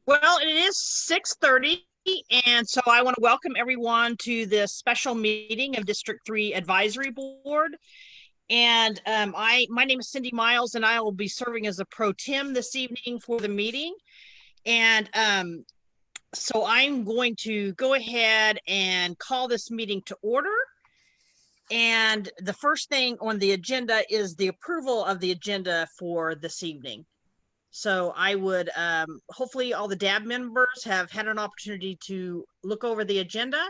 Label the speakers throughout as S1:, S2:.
S1: Well, it is 6:30, and so I want to welcome everyone to this special meeting of District 3 Advisory Board. And my name is Cindy Miles, and I will be serving as a pro tem this evening for the meeting. And so I'm going to go ahead and call this meeting to order. And the first thing on the agenda is the approval of the agenda for this evening. So I would, hopefully all the DAB members have had an opportunity to look over the agenda.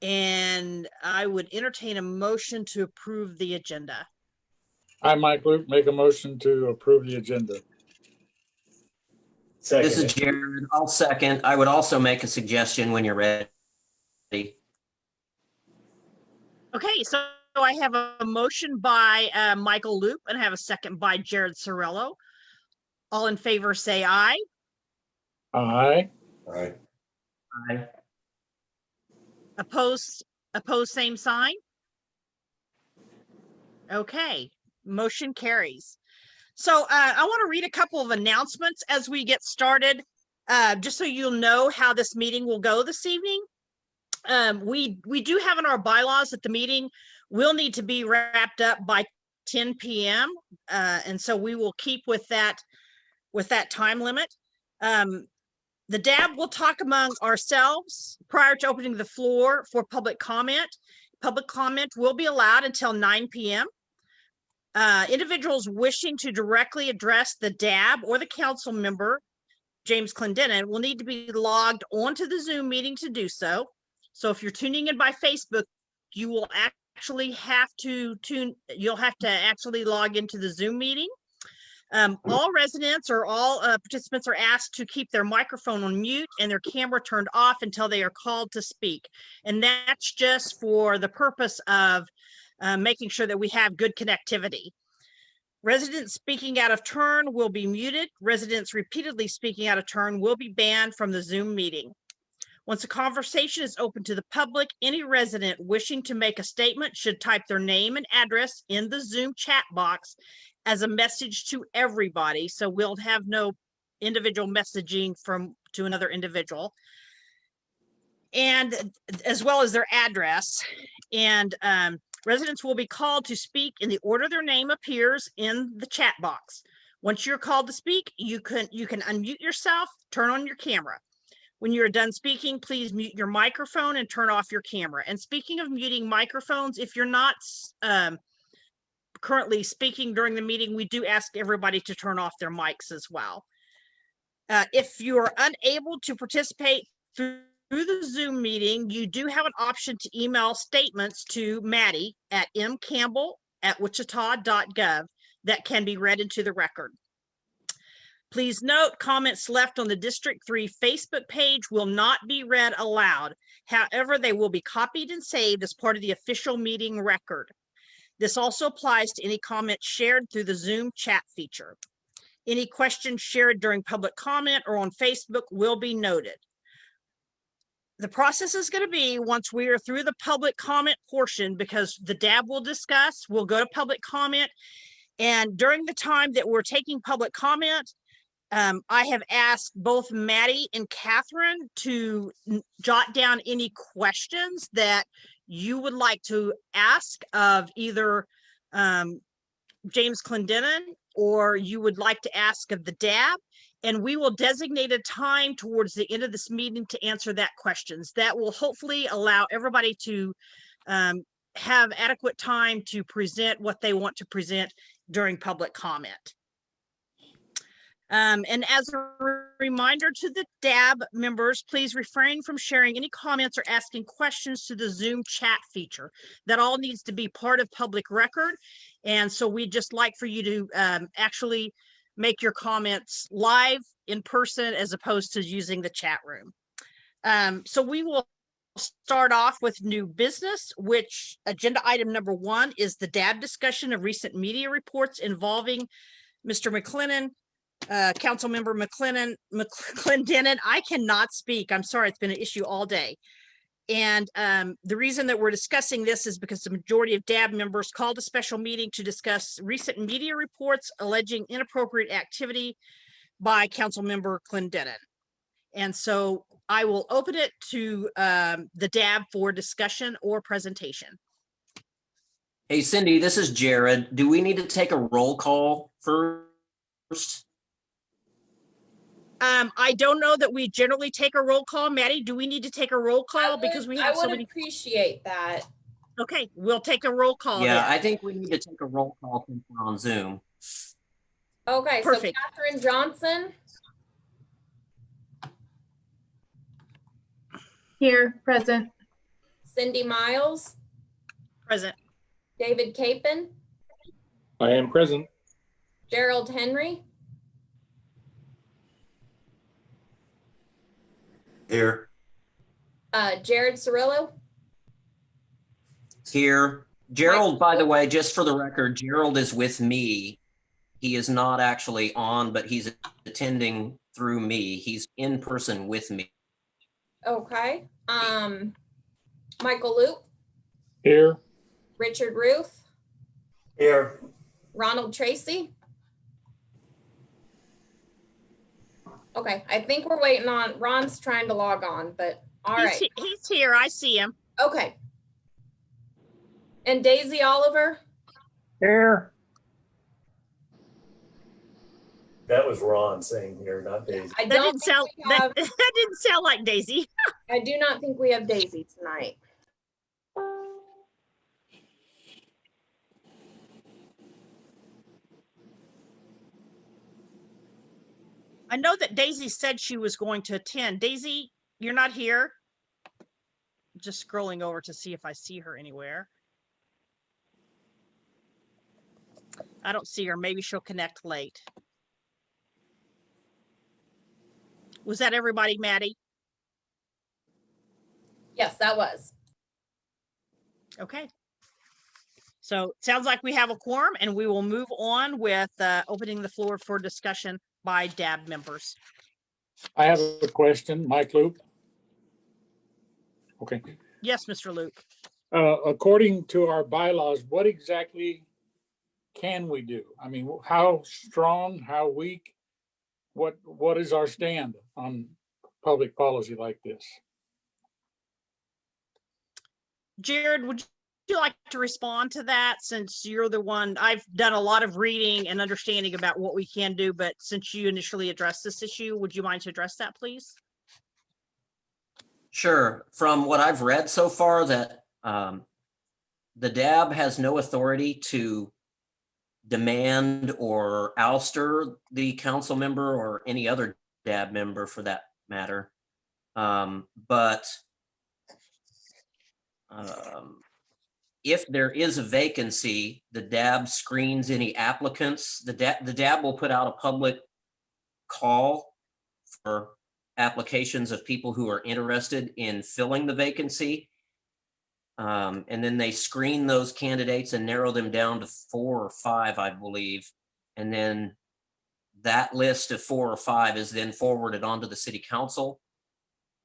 S1: And I would entertain a motion to approve the agenda.
S2: I, Mike Luke, make a motion to approve the agenda.
S3: Second.
S4: This is Jared. I'll second. I would also make a suggestion when you're ready.
S1: Okay, so I have a motion by Michael Loop and I have a second by Jared Sorello. All in favor say aye.
S2: Aye.
S3: Aye.
S4: Aye.
S1: Opposed, same sign. Okay, motion carries. So I want to read a couple of announcements as we get started, just so you'll know how this meeting will go this evening. We do have in our bylaws that the meeting will need to be wrapped up by 10 p.m. And so we will keep with that time limit. The DAB will talk among ourselves prior to opening the floor for public comment. Public comment will be allowed until 9 p.m. Individuals wishing to directly address the DAB or the council member, James Clendenin, will need to be logged onto the Zoom meeting to do so. So if you're tuning in by Facebook, you will actually have to actually log into the Zoom meeting. All residents or all participants are asked to keep their microphone on mute and their camera turned off until they are called to speak. And that's just for the purpose of making sure that we have good connectivity. Residents speaking out of turn will be muted. Residents repeatedly speaking out of turn will be banned from the Zoom meeting. Once a conversation is open to the public, any resident wishing to make a statement should type their name and address in the Zoom chat box as a message to everybody. So we'll have no individual messaging to another individual, and as well as their address. And residents will be called to speak in the order their name appears in the chat box. Once you're called to speak, you can unmute yourself, turn on your camera. When you're done speaking, please mute your microphone and turn off your camera. And speaking of muting microphones, if you're not currently speaking during the meeting, we do ask everybody to turn off their mics as well. If you are unable to participate through the Zoom meeting, you do have an option to email statements to Maddie at mcampbell@wichita.gov that can be read into the record. Please note, comments left on the District 3 Facebook page will not be read aloud. However, they will be copied and saved as part of the official meeting record. This also applies to any comments shared through the Zoom chat feature. Any questions shared during public comment or on Facebook will be noted. The process is going to be, once we are through the public comment portion, because the DAB will discuss, we'll go to public comment. And during the time that we're taking public comment, I have asked both Maddie and Catherine to jot down any questions that you would like to ask of either James Clendenin or you would like to ask of the DAB, and we will designate a time towards the end of this meeting to answer that questions. That will hopefully allow everybody to have adequate time to present what they want to present during public comment. And as a reminder to the DAB members, please refrain from sharing any comments or asking questions to the Zoom chat feature. That all needs to be part of public record. And so we'd just like for you to actually make your comments live in person as opposed to using the chat room. So we will start off with new business, which agenda item number 1 is the DAB discussion of recent media reports involving Mr. McLennan. Councilmember Clendenin, I cannot speak. I'm sorry, it's been an issue all day. And the reason that we're discussing this is because the majority of DAB members called a special meeting to discuss recent media reports alleging inappropriate activity by Councilmember Clendenin. And so I will open it to the DAB for discussion or presentation.
S4: Hey, Cindy, this is Jared. Do we need to take a roll call first?
S1: I don't know that we generally take a roll call. Maddie, do we need to take a roll call because we have
S3: I
S1: so
S3: would
S1: many?
S3: appreciate that.
S1: Okay, we'll take a roll call.
S4: Yeah,
S1: then.
S4: I think we need to take a roll call since we're on Zoom.
S3: Okay,
S1: Perfect.
S3: so Catherine Johnson,
S5: Here, present.
S3: Cindy Miles,
S1: Present.
S3: David Capen,
S2: I am present.
S3: Gerald Henry,
S4: Here.
S3: Jared Cirillo.
S4: Here. Gerald, by the way, just for the record, Gerald is with me. He is not actually on, but he's attending through me. He's in person with me.
S3: Okay. Michael Loop,
S2: Here.
S3: Richard Ruth,
S4: Here.
S3: Ronald Tracy. Okay, I think we're waiting on, Ron's trying to log on, but all right.
S1: He's here. I see him.
S3: Okay. And Daisy Oliver,
S2: Here.
S6: That was Ron saying here, not Daisy.
S3: I
S1: That
S3: don't
S1: didn't
S3: think
S1: sound
S3: we have,
S1: that didn't sound like Daisy.
S3: I do not think we have Daisy tonight.
S1: I know that Daisy said she was going to attend. Daisy, you're not here. Just scrolling over to see if I see her anywhere. I don't see her. Maybe she'll connect late. Was that everybody, Maddie?
S3: Yes, that was.
S1: Okay. So it sounds like we have a quorum and we will move on with opening the floor for discussion by DAB members.
S2: I have a question, Mike Loop. Okay.
S1: Yes, Mr. Luke.
S2: According to our bylaws, what exactly can we do? I mean, how strong, how weak? What is our stand on public policy like this?
S1: Jared, would you like to respond to that since you're the one? I've done a lot of reading and understanding about what we can do, but since you initially addressed this issue, would you mind to address that, please?
S4: Sure. From what I've read so far, that the DAB has no authority to demand or ouster the council member or any other DAB member for that matter. But if there is a vacancy, the DAB screens any applicants. The DAB will put out a public call for applications of people who are interested in filling the vacancy. And then they screen those candidates and narrow them down to 4 or 5, I believe. And then that list of 4 or 5 is then forwarded on to the city council.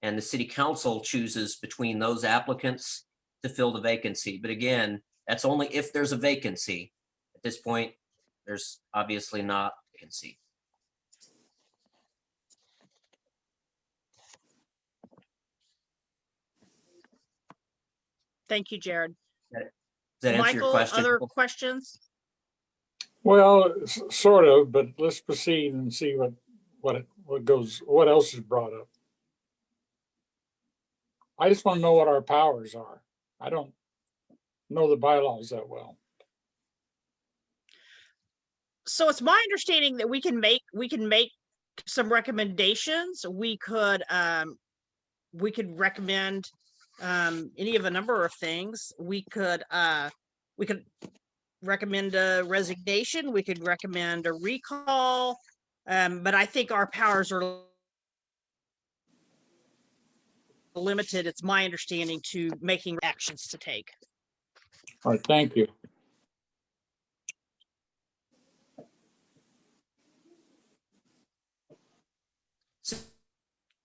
S4: And the city council chooses between those applicants to fill the vacancy. But again, that's only if there's a vacancy. At this point, there's obviously not a vacancy.
S1: Thank you, Jared.
S4: Does that answer your
S1: Michael,
S4: question?
S1: other questions?
S2: Well, sort of, but let's proceed and see what else is brought up. I just want to know what our powers are. I don't know the bylaws that well.
S1: So it's my understanding that we can make some recommendations. We could recommend any of a number of things. We could recommend a resignation. We could recommend a recall. But I think our powers are limited. It's my understanding to making actions to take.
S2: All right, thank you.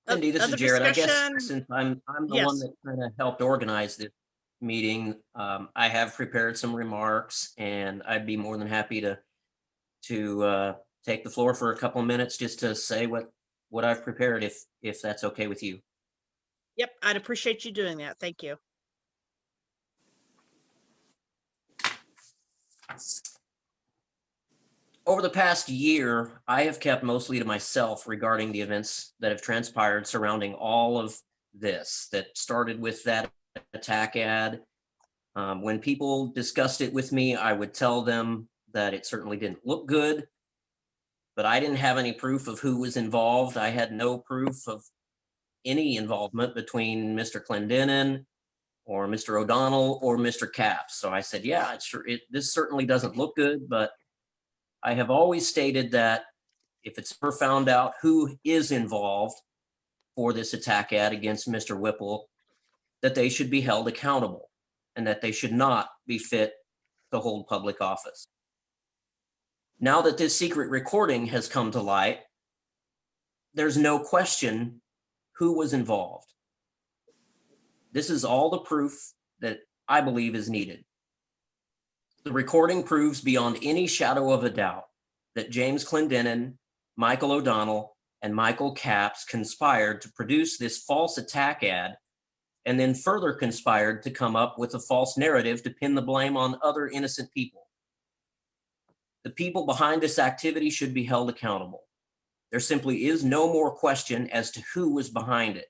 S4: Cindy, this is
S1: Other
S4: Jared. I
S1: discussion?
S4: guess since I'm the
S1: Yes.
S4: one that kind of helped organize this meeting, I have prepared some remarks, and I'd be more than happy to take the floor for a couple of minutes just to say what I've prepared, if that's okay with you.
S1: Yep, I'd appreciate you doing that. Thank you.
S4: Over the past year, I have kept mostly to myself regarding the events that have transpired surrounding all of this that started with that attack ad. When people discussed it with me, I would tell them that it certainly didn't look good, but I didn't have any proof of who was involved. I had no proof of any involvement between Mr. Clendenin or Mr. O'Donnell or Mr. Capps. So I said, yeah, this certainly doesn't look good, but I have always stated that if it's ever found out who is involved for this attack ad against Mr. Whipple, that they should be held accountable and that they should not be fit to hold public office. Now that this secret recording has come to light, there's no question who was involved. This is all the proof that I believe is needed. The recording proves beyond any shadow of a doubt that James Clendenin, Michael O'Donnell, and Michael Capps conspired to produce this false attack ad and then further conspired to come up with a false narrative to pin the blame on other innocent people. The people behind this activity should be held accountable. There simply is no more question as to who was behind it.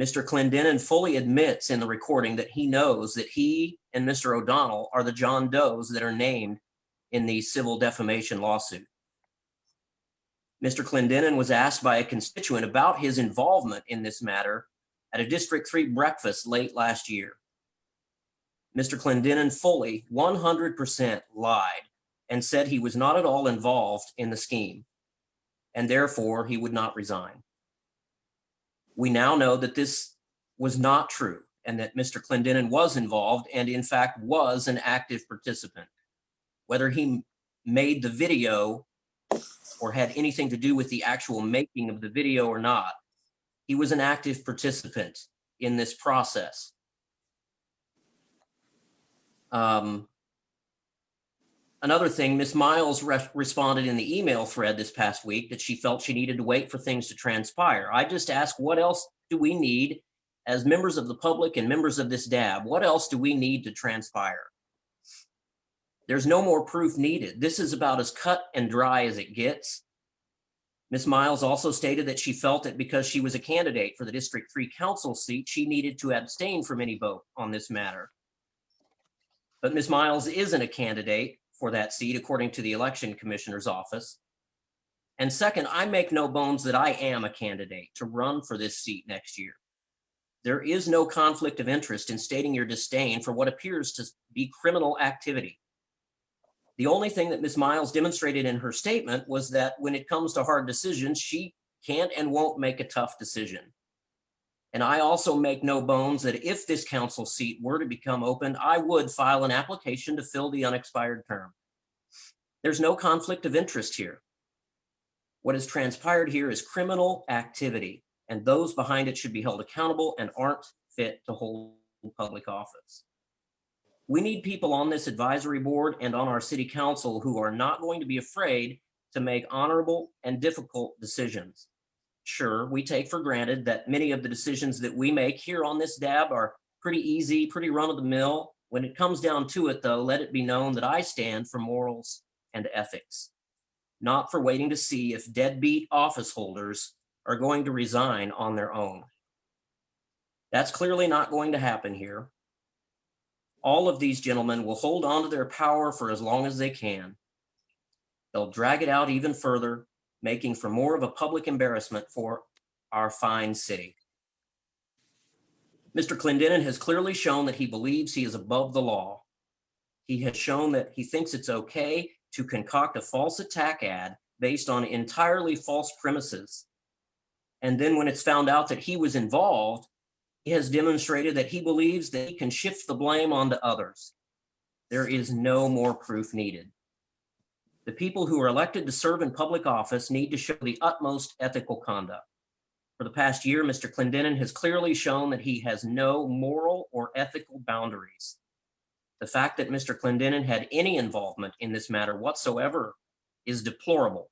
S4: Mr. Clendenin fully admits in the recording that he knows that he and Mr. O'Donnell are the John Does that are named in the civil defamation lawsuit. Mr. Clendenin was asked by a constituent about his involvement in this matter at a District 3 breakfast late last year. Mr. Clendenin fully 100% lied and said he was not at all involved in the scheme, and therefore he would not resign. We now know that this was not true and that Mr. Clendenin was involved and in fact was an active participant. Whether he made the video or had anything to do with the actual making of the video or not, he was an active participant in this process. Another thing, Ms. Miles responded in the email thread this past week that she felt she needed to wait for things to transpire. I just asked, what else do we need as members of the public and members of this DAB? What else do we need to transpire? There's no more proof needed. This is about as cut and dry as it gets. Ms. Miles also stated that she felt that because she was a candidate for the District 3 council seat, she needed to abstain from any vote on this matter. But Ms. Miles isn't a candidate for that seat, according to the election commissioner's office. And second, I make no bones that I am a candidate to run for this seat next year. There is no conflict of interest in stating your disdain for what appears to be criminal activity. The only thing that Ms. Miles demonstrated in her statement was that when it comes to hard decisions, she can't and won't make a tough decision. And I also make no bones that if this council seat were to become open, I would file an application to fill the unexpired term. There's no conflict of interest here. What has transpired here is criminal activity, and those behind it should be held accountable and aren't fit to hold public office. We need people on this advisory board and on our city council who are not going to be afraid to make honorable and difficult decisions. Sure, we take for granted that many of the decisions that we make here on this DAB are pretty easy, pretty run-of-the-mill. When it comes down to it, though, let it be known that I stand for morals and ethics, not for waiting to see if deadbeat office holders are going to resign on their own. That's clearly not going to happen here. All of these gentlemen will hold on to their power for as long as they can. They'll drag it out even further, making for more of a public embarrassment for our fine city. Mr. Clendenin has clearly shown that he believes he is above the law. He has shown that he thinks it's okay to concoct a false attack ad based on entirely false premises. And then when it's found out that he was involved, he has demonstrated that he believes that he can shift the blame onto others. There is no more proof needed. The people who are elected to serve in public office need to show the utmost ethical conduct. For the past year, Mr. Clendenin has clearly shown that he has no moral or ethical boundaries. The fact that Mr. Clendenin had any involvement in this matter whatsoever is deplorable.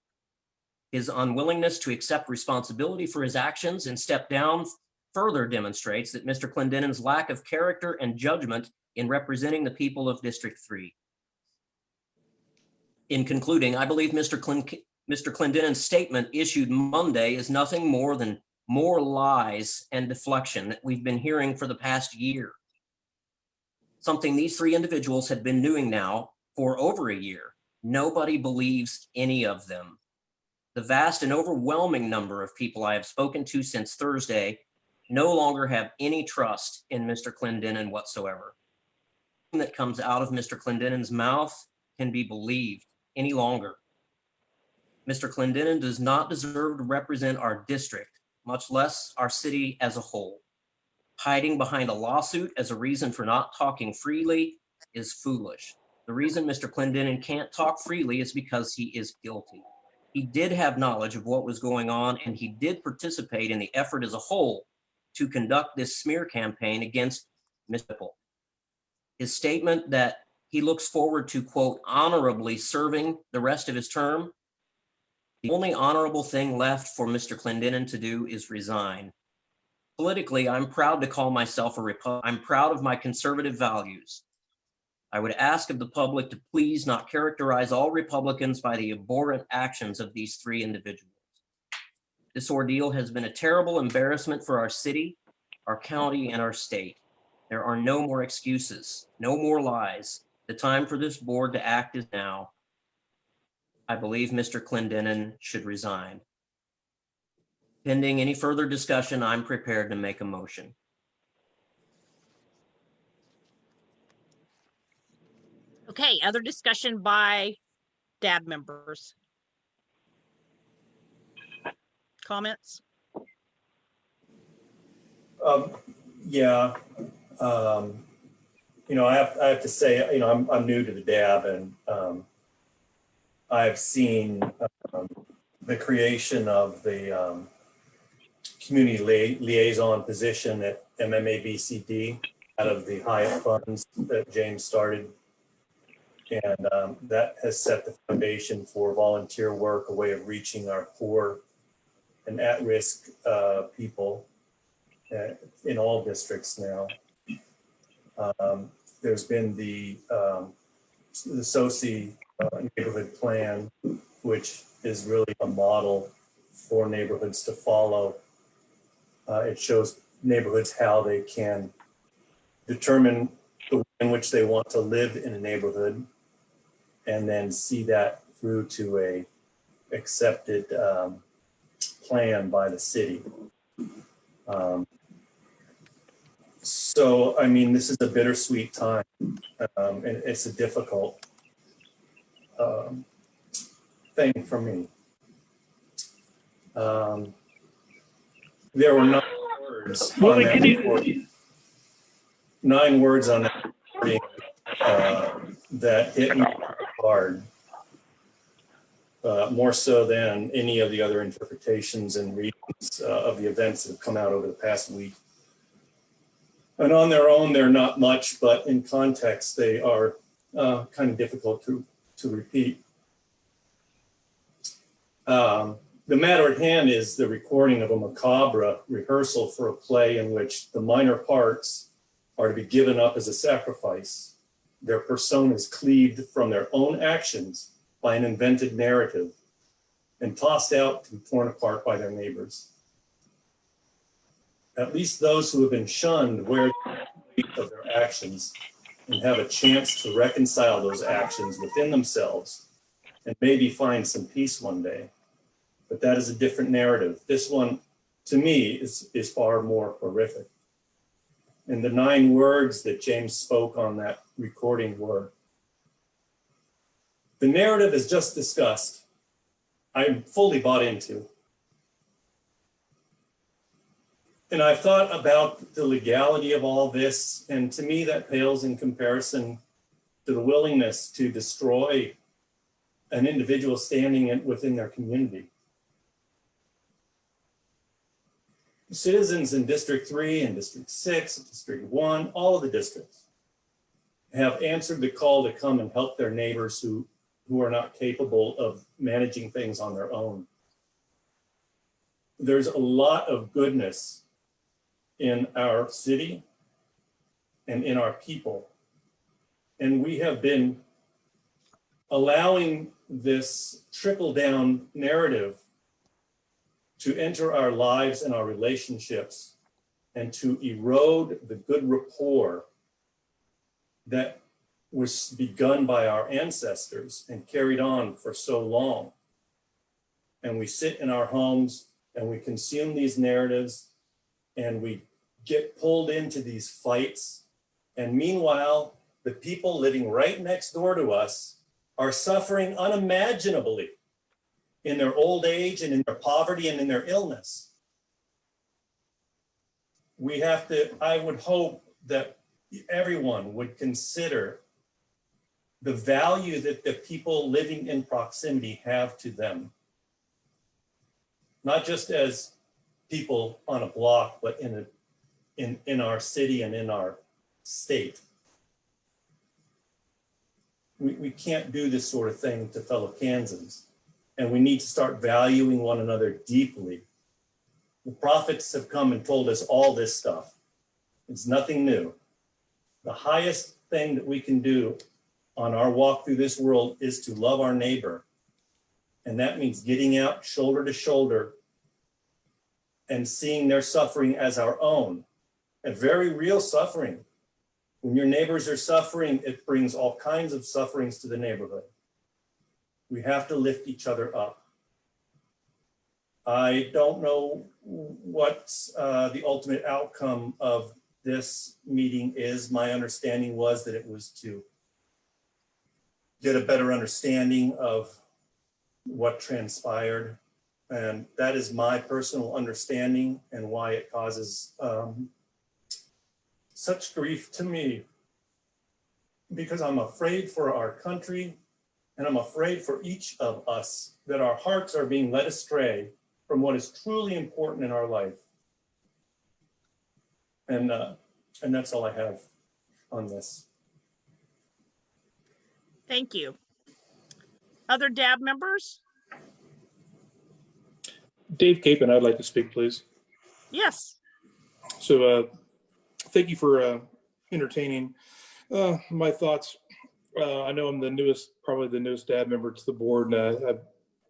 S4: His unwillingness to accept responsibility for his actions and step down further demonstrates that Mr. Clendenin's lack of character and judgment in representing the people of District 3. In concluding, I believe Mr. Clendenin's statement issued Monday is nothing more than more lies and deflection that we've been hearing for the past year. Something these three individuals had been doing now for over a year. Nobody believes any of them. The vast and overwhelming number of people I have spoken to since Thursday no longer have any trust in Mr. Clendenin whatsoever. That comes out of Mr. Clendenin's mouth can be believed any longer. Mr. Clendenin does not deserve to represent our district, much less our city as a whole. Hiding behind a lawsuit as a reason for not talking freely is foolish. The reason Mr. Clendenin can't talk freely is because he is guilty. He did have knowledge of what was going on, and he did participate in the effort as a whole to conduct this smear campaign against Mr. Hippel. His statement that he looks forward to, quote, honorably serving the rest of his term. The only honorable thing left for Mr. Clendenin to do is resign. Politically, I'm proud to call myself a Republican. I'm proud of my conservative values. I would ask of the public to please not characterize all Republicans by the abhorrent actions of these three individuals. This ordeal has been a terrible embarrassment for our city, our county, and our state. There are no more excuses, no more lies. The time for this board to act is now. I believe Mr. Clendenin should resign. Pending any further discussion, I'm prepared to make a motion.
S1: Okay, other discussion by DAB members? Comments?
S6: Yeah. I have to say, I'm new to the DAB, and I've seen the creation of the community liaison position at MMABCD out of the Hyatt funds that James started. And that has set the foundation for volunteer work, a way of reaching our poor and at-risk people in all districts now. There's been the SOCI neighborhood plan, which is really a model for neighborhoods to follow. It shows neighborhoods how they can determine the way in which they want to live in a neighborhood, and then see that through to a accepted plan by the city. So, I mean, this is a bittersweet time, and it's a difficult thing for me. There were 9 words on that recording. 9 words on that recording that hit me hard, more so than any of the other interpretations and readings of the events that have come out over the past week. And on their own, they're not much, but in context, they are kind of difficult to repeat. The matter at hand is the recording of a macabre rehearsal for a play in which the minor parts are to be given up as a sacrifice. Their personas cleaved from their own actions by an invented narrative and tossed out to be torn apart by their neighbors. At least those who have been shunned wear the weight of their actions and have a chance to reconcile those actions within themselves and maybe find some peace one day. But that is a different narrative. This one, to me, is far more horrific. And the 9 words that James spoke on that recording were, the narrative is just discussed. I'm fully bought into. And I've thought about the legality of all this, and to me that pales in comparison to the willingness to destroy an individual standing within their community. Citizens in District 3 and District 6, District 1, all of the districts have answered the call to come and help their neighbors who who are not capable of managing things on their own. There's a lot of goodness in our city and in our people. And we have been allowing this trickle-down narrative to enter our lives and our relationships and to erode the good rapport that was begun by our ancestors and carried on for so long. And we sit in our homes and we consume these narratives and we get pulled into these fights. And meanwhile, the people living right next door to us are suffering unimaginably in their old age and in their poverty and in their illness. We have to, I would hope that everyone would consider the value that the people living in proximity have to them. Not just as people on a block, but in our city and in our state. We can't do this sort of thing to fellow Kansans, and we need to start valuing one another deeply. The prophets have come and told us all this stuff. It's nothing new. The highest thing that we can do on our walk through this world is to love our neighbor. And that means getting out shoulder to shoulder and seeing their suffering as our own, a very real suffering. When your neighbors are suffering, it brings all kinds of sufferings to the neighborhood. We have to lift each other up. I don't know what the ultimate outcome of this meeting is. My understanding was that it was to get a better understanding of what transpired. And that is my personal understanding and why it causes such grief to me, because I'm afraid for our country and I'm afraid for each of us that our hearts are being led astray from what is truly important in our life. And that's all I have on this.
S1: Thank you. Other DAB members?
S5: Dave Capen, I'd like to speak, please.
S1: Yes.
S5: So thank you for entertaining my thoughts. I know I'm probably the newest DAB member to the board. And I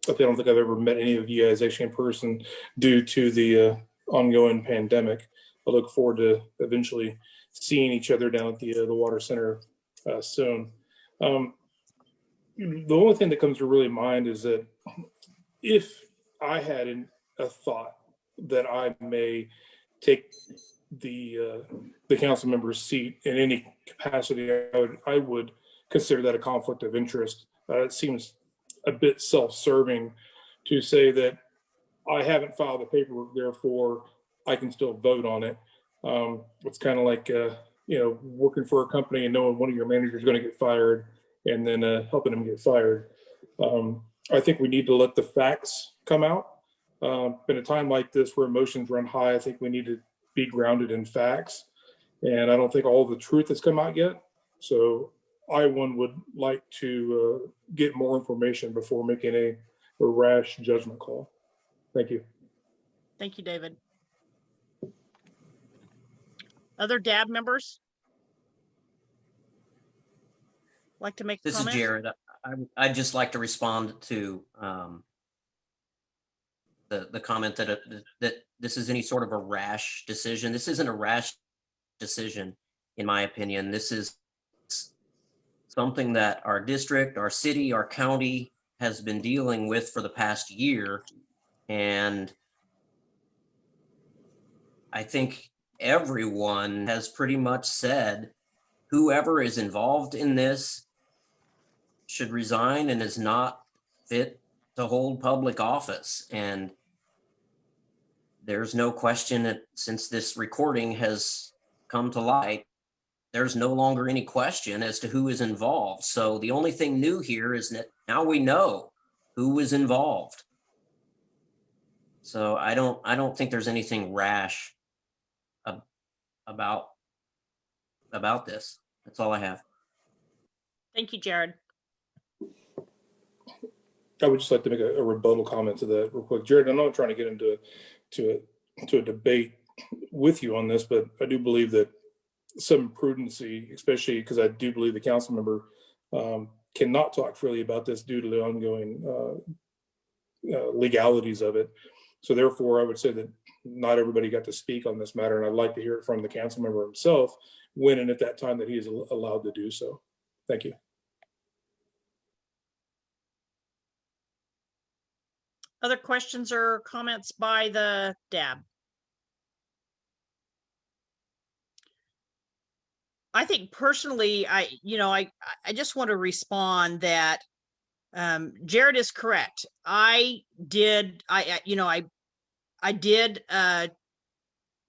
S5: don't think I've ever met any of you guys actually in person due to the ongoing pandemic. I look forward to eventually seeing each other down at the Water Center soon. The only thing that comes to really mind is that if I had a thought that I may take the council member's seat in any capacity, I would consider that a conflict of interest. It seems a bit self-serving to say that I haven't filed the paperwork, therefore I can still vote on it. It's kind of like working for a company and knowing one of your managers is going to get fired and then helping them get fired. I think we need to let the facts come out. In a time like this where emotions run high, I think we need to be grounded in facts. And I don't think all the truth has come out yet. So I would like to get more information before making a rash judgment call. Thank you.
S1: Thank you, David. Other DAB members? Like to make a
S4: This
S1: comment?
S4: is Jared. I'd just like to respond to the comment that this is any sort of a rash decision. This isn't a rash decision, in my opinion. This is something that our district, our city, our county has been dealing with for the past year. And I think everyone has pretty much said whoever is involved in this should resign and is not fit to hold public office. And there's no question that since this recording has come to light, there's no longer any question as to who is involved. So the only thing new here is that now we know who was involved. So I don't think there's anything rash about this. That's all I have.
S1: Thank you, Jared.
S5: I would just like to make a rebuttal comment to that real quick. Jared, I'm not trying to get into a debate with you on this, but I do believe that some prudency, especially because I do believe the council member cannot talk freely about this due to the ongoing legalities of it. So therefore, I would say that not everybody got to speak on this matter, and I'd like to hear it from the council member himself when and at that time that he is allowed to do so. Thank you.
S1: Other questions or comments by the DAB? I think personally, I just want to respond that Jared is correct. I did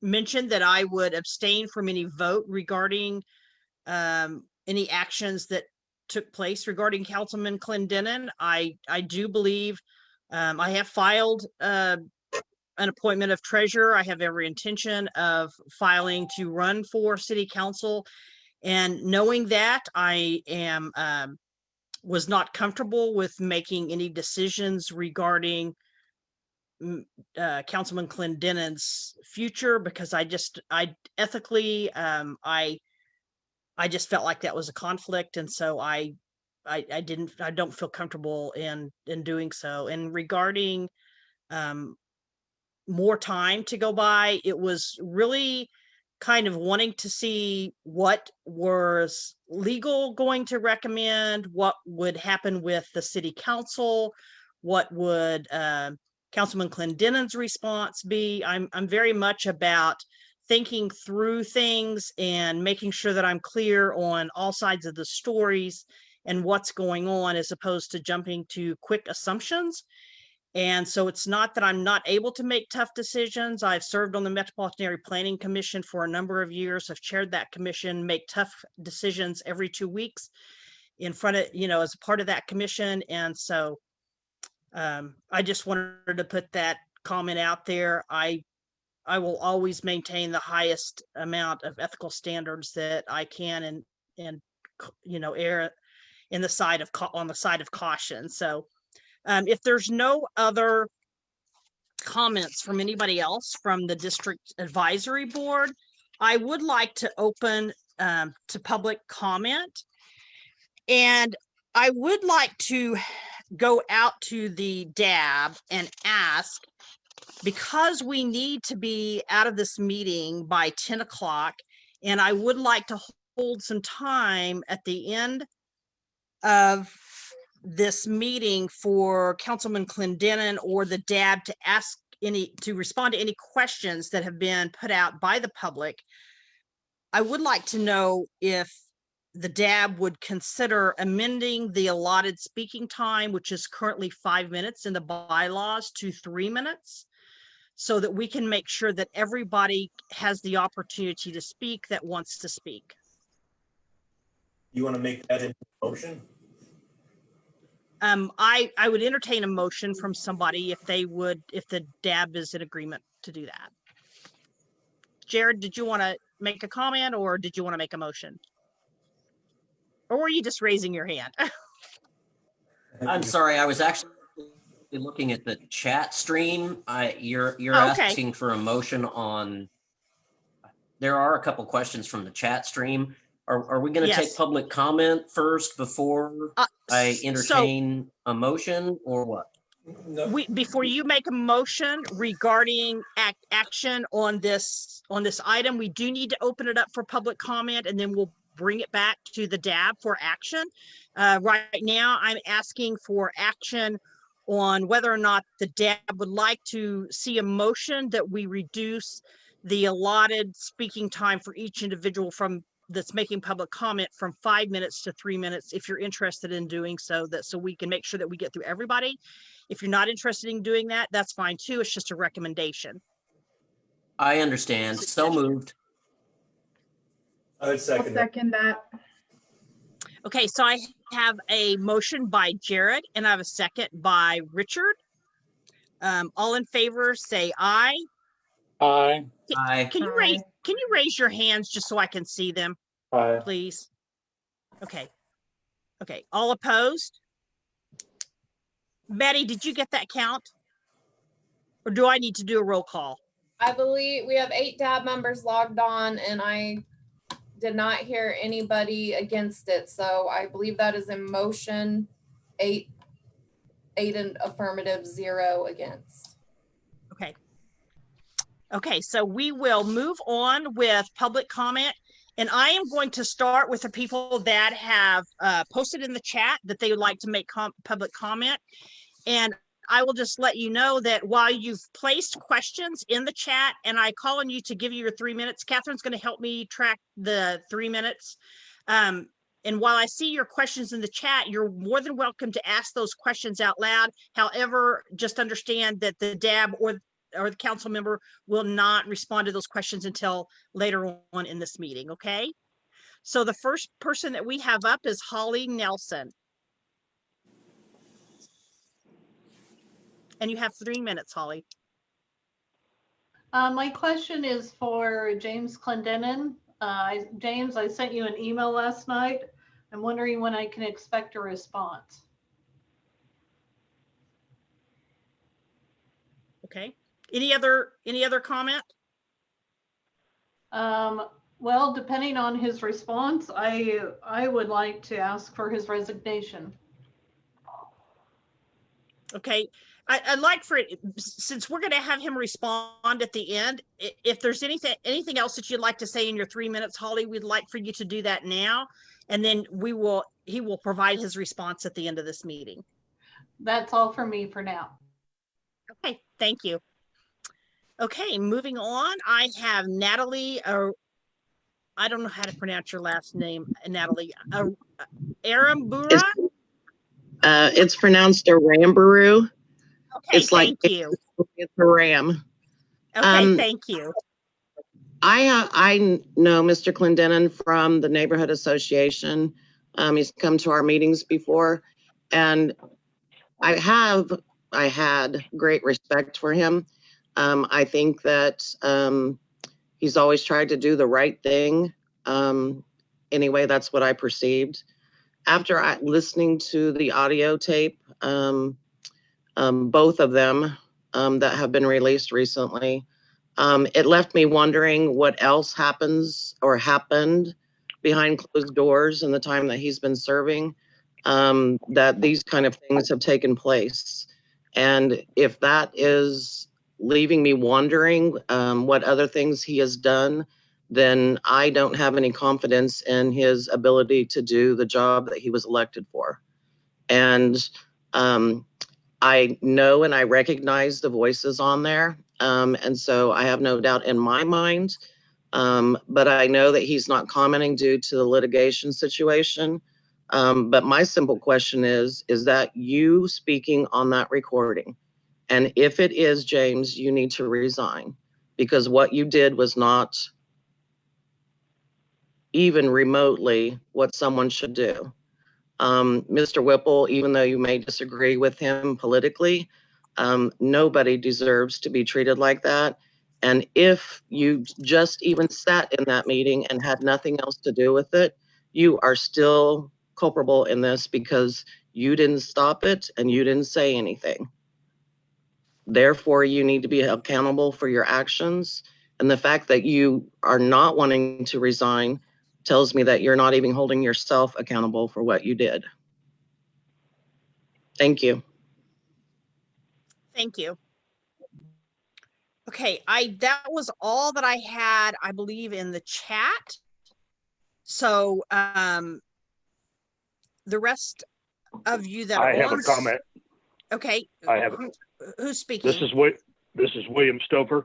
S1: mention that I would abstain from any vote regarding any actions that took place regarding Councilman Clendenin. I do believe I have filed an appointment of treasurer. I have every intention of filing to run for city council. And knowing that, I am was not comfortable with making any decisions regarding Councilman Clendenin's future, because I ethically, I just felt like that was a conflict. And so I don't feel comfortable in doing so. And regarding more time to go by, it was really kind of wanting to see what was legal going to recommend, what would happen with the city council, what would Councilman Clendenin's response be. I'm very much about thinking through things and making sure that I'm clear on all sides of the stories and what's going on, as opposed to jumping to quick assumptions. And so it's not that I'm not able to make tough decisions. I've served on the Metropolitan Area Planning Commission for a number of years. I've chaired that commission, make tough decisions every 2 weeks in front of, as a part of that commission. And so I just wanted to put that comment out there. I will always maintain the highest amount of ethical standards that I can, and err in the side of on the side of caution. So if there's no other comments from anybody else from the district advisory board, I would like to open to public comment. And I would like to go out to the DAB and ask, because we need to be out of this meeting by 10 o'clock, and I would like to hold some time at the end of this meeting for Councilman Clendenin or the DAB to respond to any questions that have been put out by the public. I would like to know if the DAB would consider amending the allotted speaking time, which is currently 5 minutes in the bylaws, to 3 minutes, so that we can make sure that everybody has the opportunity to speak that wants to speak.
S6: You want to make that into a motion?
S1: I would entertain a motion from somebody if the DAB is in agreement to do that. Jared, did you want to make a comment, or did you want to make a motion? Or were you just raising your hand?
S4: I'm sorry, I was actually looking at the chat stream. You're
S1: Oh, okay.
S4: asking for a motion on, there are a couple questions from the chat stream. Are we going to
S1: Yes.
S4: take public comment first before I entertain a motion, or what?
S5: No.
S1: Before you make a motion regarding action on this item, we do need to open it up for public comment, and then we'll bring it back to the DAB for action. Right now, I'm asking for action on whether or not the DAB would like to see a motion that we reduce the allotted speaking time for each individual that's making public comment from 5 minutes to 3 minutes, if you're interested in doing so, so we can make sure that we get through everybody. If you're not interested in doing that, that's fine too. It's just a recommendation.
S4: I understand. So moved.
S6: I would
S7: I'll
S6: second that.
S7: second that.
S1: Okay, so I have a motion by Jared and I have a second by Richard. All in favor, say aye.
S2: Aye.
S4: Aye.
S1: Can you raise your hands just so I can see them,
S5: Aye.
S1: please? Okay. Okay, all opposed? Betty, did you get that count? Or do I need to do a roll call?
S3: I believe we have 8 DAB members logged on, and I did not hear anybody against it. So I believe that is a motion, 8 in affirmative, 0 against.
S1: Okay. Okay, so we will move on with public comment. And I am going to start with the people that have posted in the chat that they would like to make public comment. And I will just let you know that while you've placed questions in the chat and I call on you to give you your 3 minutes, Catherine's going to help me track the 3 minutes. And while I see your questions in the chat, you're more than welcome to ask those questions out loud. However, just understand that the DAB or the council member will not respond to those questions until later on in this meeting, okay? So the first person that we have up is Holly Nelson. And you have 3 minutes, Holly.
S7: My question is for James Clendenin. James, I sent you an email last night. I'm wondering when I can expect a response.
S1: Okay. Any other comment?
S7: Well, depending on his response, I would like to ask for his resignation.
S1: Okay. I'd like for it, since we're going to have him respond at the end, if there's anything else that you'd like to say in your 3 minutes, Holly, we'd like for you to do that now. And then he will provide his response at the end of this meeting.
S7: That's all for me for now.
S1: Okay, thank you. Okay, moving on, I have Natalie, I don't know how to pronounce your last name, Natalie, Aramburu?
S8: It's pronounced Arambaru.
S1: Okay,
S8: It's like
S1: thank you.
S8: it's a ram.
S1: Okay, thank you.
S8: I know Mr. Clendenin from the neighborhood association. He's come to our meetings before, and I had great respect for him. I think that he's always tried to do the right thing. Anyway, that's what I perceived. After listening to the audio tape, both of them that have been released recently, it left me wondering what else happens or happened behind closed doors in the time that he's been serving, that these kind of things have taken place. And if that is leaving me wondering what other things he has done, then I don't have any confidence in his ability to do the job that he was elected for. And I know and I recognize the voices on there. And so I have no doubt in my mind, but I know that he's not commenting due to the litigation situation. But my simple question is that you speaking on that recording? And if it is, James, you need to resign, because what you did was not even remotely what someone should do. Mr. Whipple, even though you may disagree with him politically, nobody deserves to be treated like that. And if you just even sat in that meeting and had nothing else to do with it, you are still culpable in this because you didn't stop it and you didn't say anything. Therefore, you need to be accountable for your actions. And the fact that you are not wanting to resign tells me that you're not even holding yourself accountable for what you did. Thank you.
S1: Thank you. Okay, that was all that I had, I believe, in the chat. So the rest of you that
S9: I
S1: are
S9: have
S1: on,
S9: a comment.
S1: Okay.
S9: I have.
S1: Who's speaking?
S9: This is William Stouffer.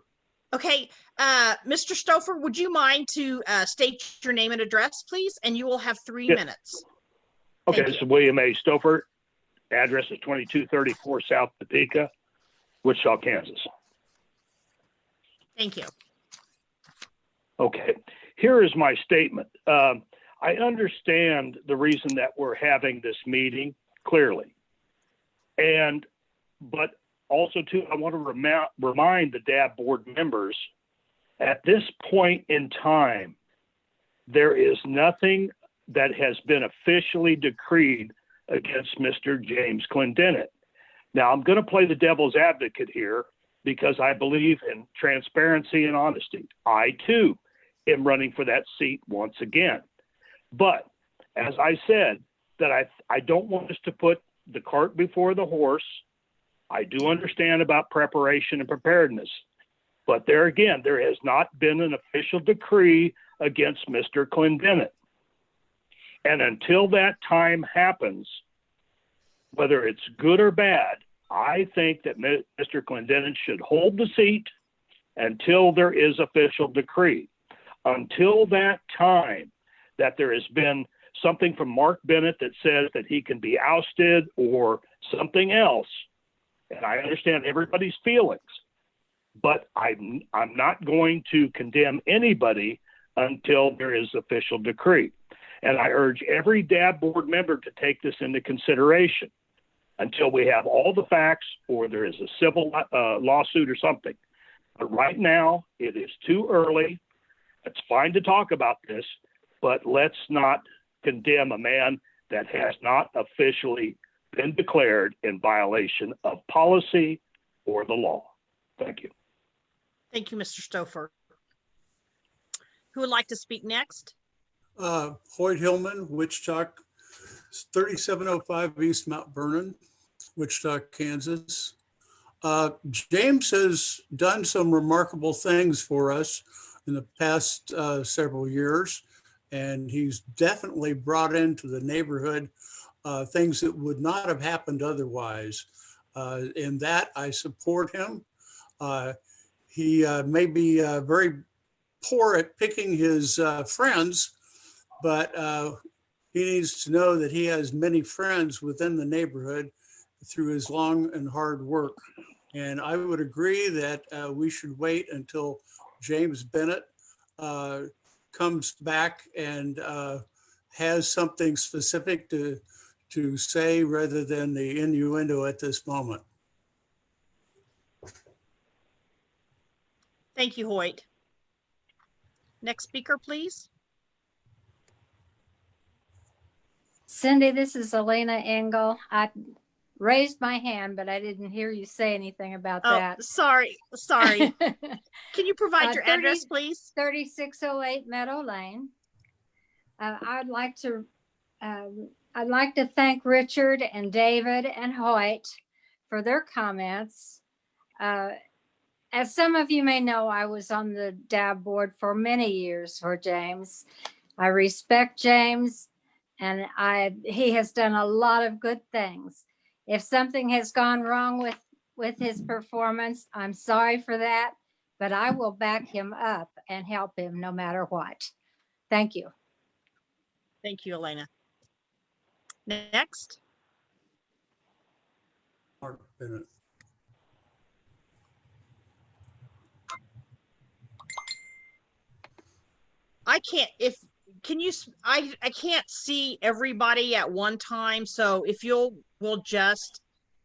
S1: Okay, Mr. Stouffer, would you mind to state your name and address, please? And you will have 3 minutes.
S9: Okay,
S1: Thank
S9: this
S1: you.
S9: is William A. Stouffer. Address is 2234 South Topeka, Wichita, Kansas.
S1: Thank you.
S9: Okay, here is my statement. I understand the reason that we're having this meeting clearly, but also too, I want to remind the DAB board members, at this point in time, there is nothing that has been officially decreed against Mr. James Clendenin. Now, I'm going to play the devil's advocate here because I believe in transparency and honesty. I too am running for that seat once again. But as I said, that I don't want us to put the cart before the horse. I do understand about preparation and preparedness. But there again, there has not been an official decree against Mr. Clendenin. And until that time happens, whether it's good or bad, I think that Mr. Clendenin should hold the seat until there is official decree. Until that time that there has been something from Mark Bennett that says that he can be ousted or something else, and I understand everybody's feelings, but I'm not going to condemn anybody until there is official decree. And I urge every DAB board member to take this into consideration until we have all the facts or there is a civil lawsuit or something. But right now, it is too early. It's fine to talk about this, but let's not condemn a man that has not officially been declared in violation of policy or the law. Thank you.
S1: Thank you, Mr. Stouffer. Who would like to speak next?
S10: Hoyt Hillman, Wichita, 3705 East Mount Vernon, Wichita, Kansas. James has done some remarkable things for us in the past several years, and he's definitely brought into the neighborhood things that would not have happened otherwise. In that, I support him. He may be very poor at picking his friends, but he needs to know that he has many friends within the neighborhood through his long and hard work. And I would agree that we should wait until James Bennett comes back and has something specific to say rather than the innuendo at this moment.
S1: Thank you, Hoyt. Next speaker, please.
S11: Cindy, this is Elena Engel. I raised my hand, but I didn't hear you say anything about that.
S1: Sorry. Can you provide your address, please?
S11: 3608 Meadow Lane. I'd like to thank Richard and David and Hoyt for their comments. As some of you may know, I was on the DAB board for many years for James. I respect James, and he has done a lot of good things. If something has gone wrong with his performance, I'm sorry for that, but I will back him up and help him no matter what. Thank you.
S1: Thank you, Elena. Next.
S10: Mark Bennett.
S1: I can't see everybody at one time. So if will just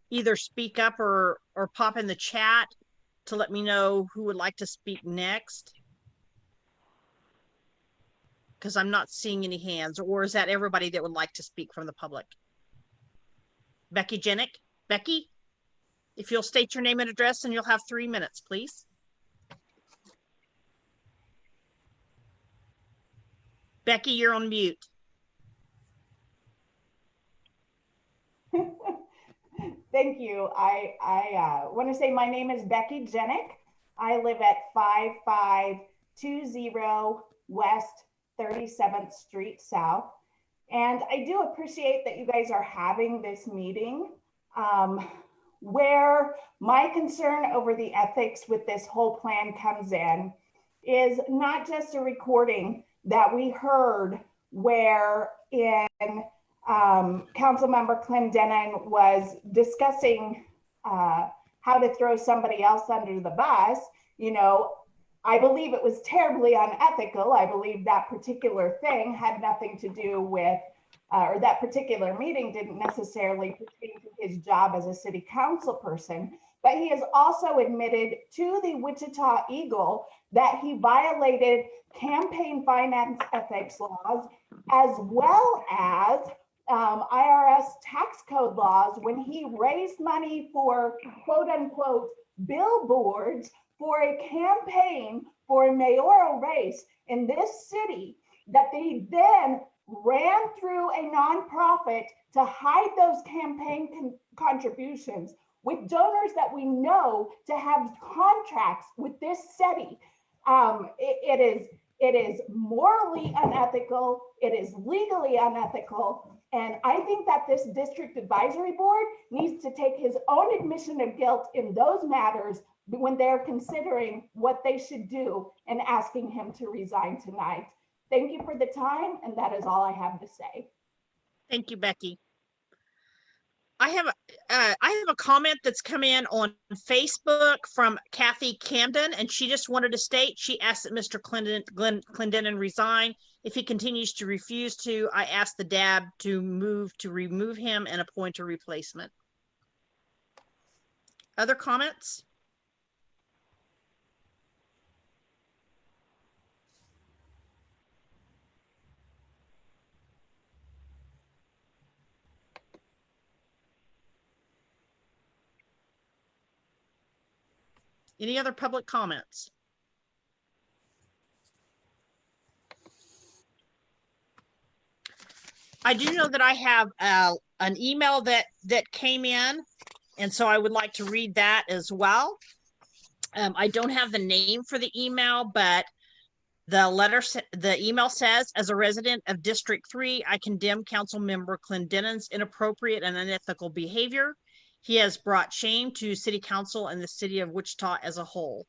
S1: either speak up or pop in the chat to let me know who would like to speak next. Because I'm not seeing any hands, or is that everybody that would like to speak from the public? Becky Jenick. Becky, if you'll state your name and address, and you'll have 3 minutes, please. Becky, you're on mute.
S12: Thank you. I want to say my name is Becky Jenick. I live at 5520 West 37th Street South. And I do appreciate that you guys are having this meeting. Where my concern over the ethics with this whole plan comes in is not just a recording that we heard where in Councilmember Clendenin was discussing how to throw somebody else under the bus. You know, I believe it was terribly unethical. I believe that particular thing had nothing to do with, or that particular meeting didn't necessarily pertain to his job as a city council person. But he has also admitted to the Wichita Eagle that he violated campaign finance ethics laws, as well as IRS tax code laws when he raised money for quote unquote billboards for a campaign for a mayoral race in this city that they then ran through a nonprofit to hide those campaign contributions with donors that we know to have contracts with this city. It is morally unethical. It is legally unethical. And I think that this district advisory board needs to take his own admission of guilt in those matters when they're considering what they should do and asking him to resign tonight. Thank you for the time, and that is all I have to say.
S1: Thank you, Becky. I have a comment that's come in on Facebook from Kathy Camden, and she just wanted to state, she asked that Mr. Clendenin resign. If he continues to refuse to, I ask the DAB to remove him and appoint a replacement. Other comments? Any other public comments? I do know that I have an email that came in, and so I would like to read that as well. I don't have the name for the email, but the email says, as a resident of District 3, I condemn Council Member Clendenin's inappropriate and unethical behavior. He has brought shame to City Council and the city of Wichita as a whole.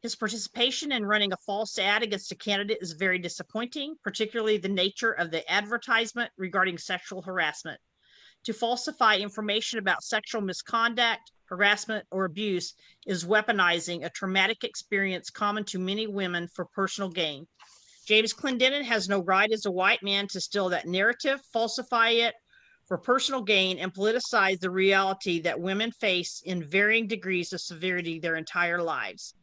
S1: His participation in running a false ad against a candidate is very disappointing, particularly the nature of the advertisement regarding sexual harassment. To falsify information about sexual misconduct, harassment, or abuse is weaponizing a traumatic experience common to many women for personal gain. James Clendenin has no right as a white man to steal that narrative, falsify it for personal gain, and politicize the reality that women face in varying degrees of severity their entire lives.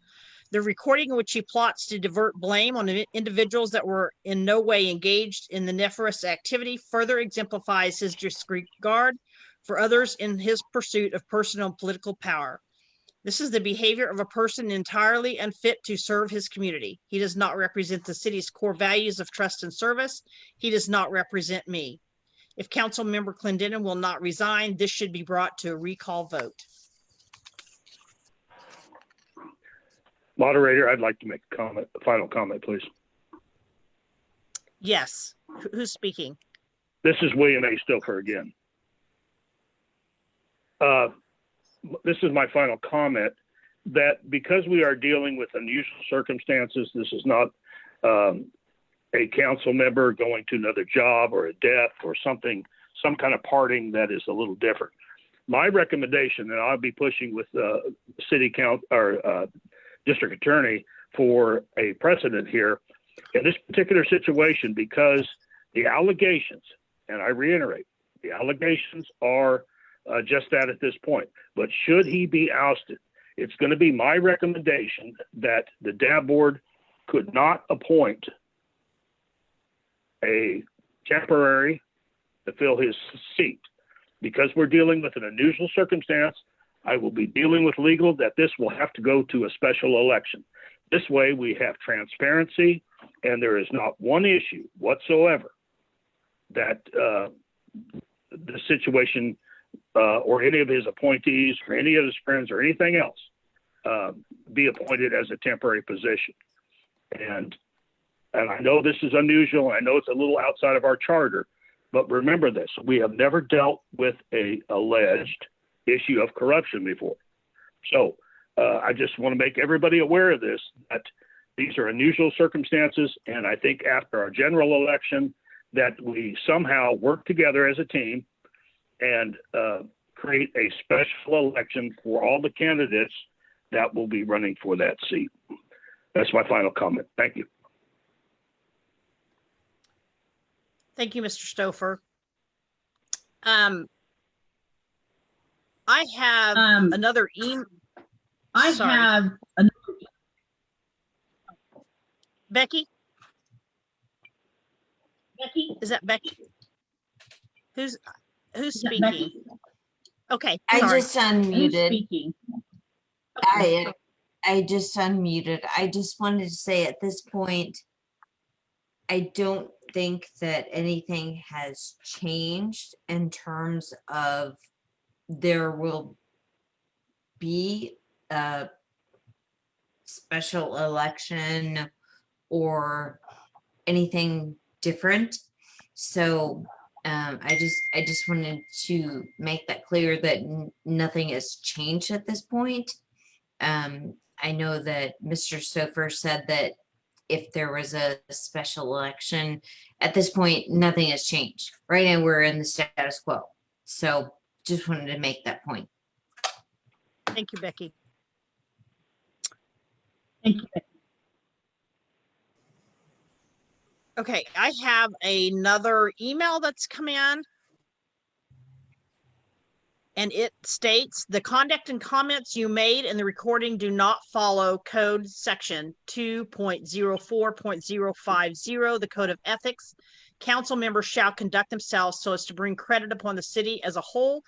S1: The recording in which he plots to divert blame on individuals that were in no way engaged in the nefarious activity further exemplifies his disregard for others in his pursuit of personal and political power. This is the behavior of a person entirely unfit to serve his community. He does not represent the city's core values of trust and service. He does not represent me. If Council Member Clendenin will not resign, this should be brought to a recall vote.
S9: Moderator, I'd like to make a comment, a final comment, please.
S1: Yes. Who's speaking?
S9: This is William A. Stouffer again. This is my final comment, that because we are dealing with unusual circumstances, this is not a council member going to another job or a death or something, some kind of parting that is a little different. My recommendation, and I'll be pushing with city council or district attorney for a precedent here in this particular situation, because the allegations, and I reiterate, the allegations are just that at this point. But should he be ousted, it's going to be my recommendation that the DAB board could not appoint a temporary to fill his seat. Because we're dealing with an unusual circumstance, I will be dealing with legal that this will have to go to a special election. This way we have transparency, and there is not one issue whatsoever that the situation or any of his appointees or any of his friends or anything else be appointed as a temporary position. And I know this is unusual. I know it's a little outside of our charter, but remember this, we have never dealt with a alleged issue of corruption before. So I just want to make everybody aware of this, that these are unusual circumstances. And I think after our general election that we somehow work together as a team and create a special election for all the candidates that will be running for that seat. That's my final comment. Thank you.
S1: Thank you, Mr. Stouffer. I have another email. Becky? Becky? Is that Becky? Who's speaking?
S13: Becky.
S1: Okay,
S14: I
S1: sorry.
S14: just
S13: Who's
S14: unmuted.
S13: speaking?
S14: I just unmuted. I just wanted to say at this point, I don't think that anything has changed in terms of there will be a special election or anything different. So I just wanted to make that clear that nothing has changed at this point. I know that Mr. Sofer said that if there was a special election, at this point, nothing has changed. Right now, we're in the status quo. So just wanted to make that point.
S1: Thank you, Becky.
S13: Thank you.
S1: Okay, I have another email that's come in. And it states the conduct and comments you made in the recording do not follow code section 2.04.050, the code of ethics. Council members shall conduct themselves so as to bring credit upon the city as a whole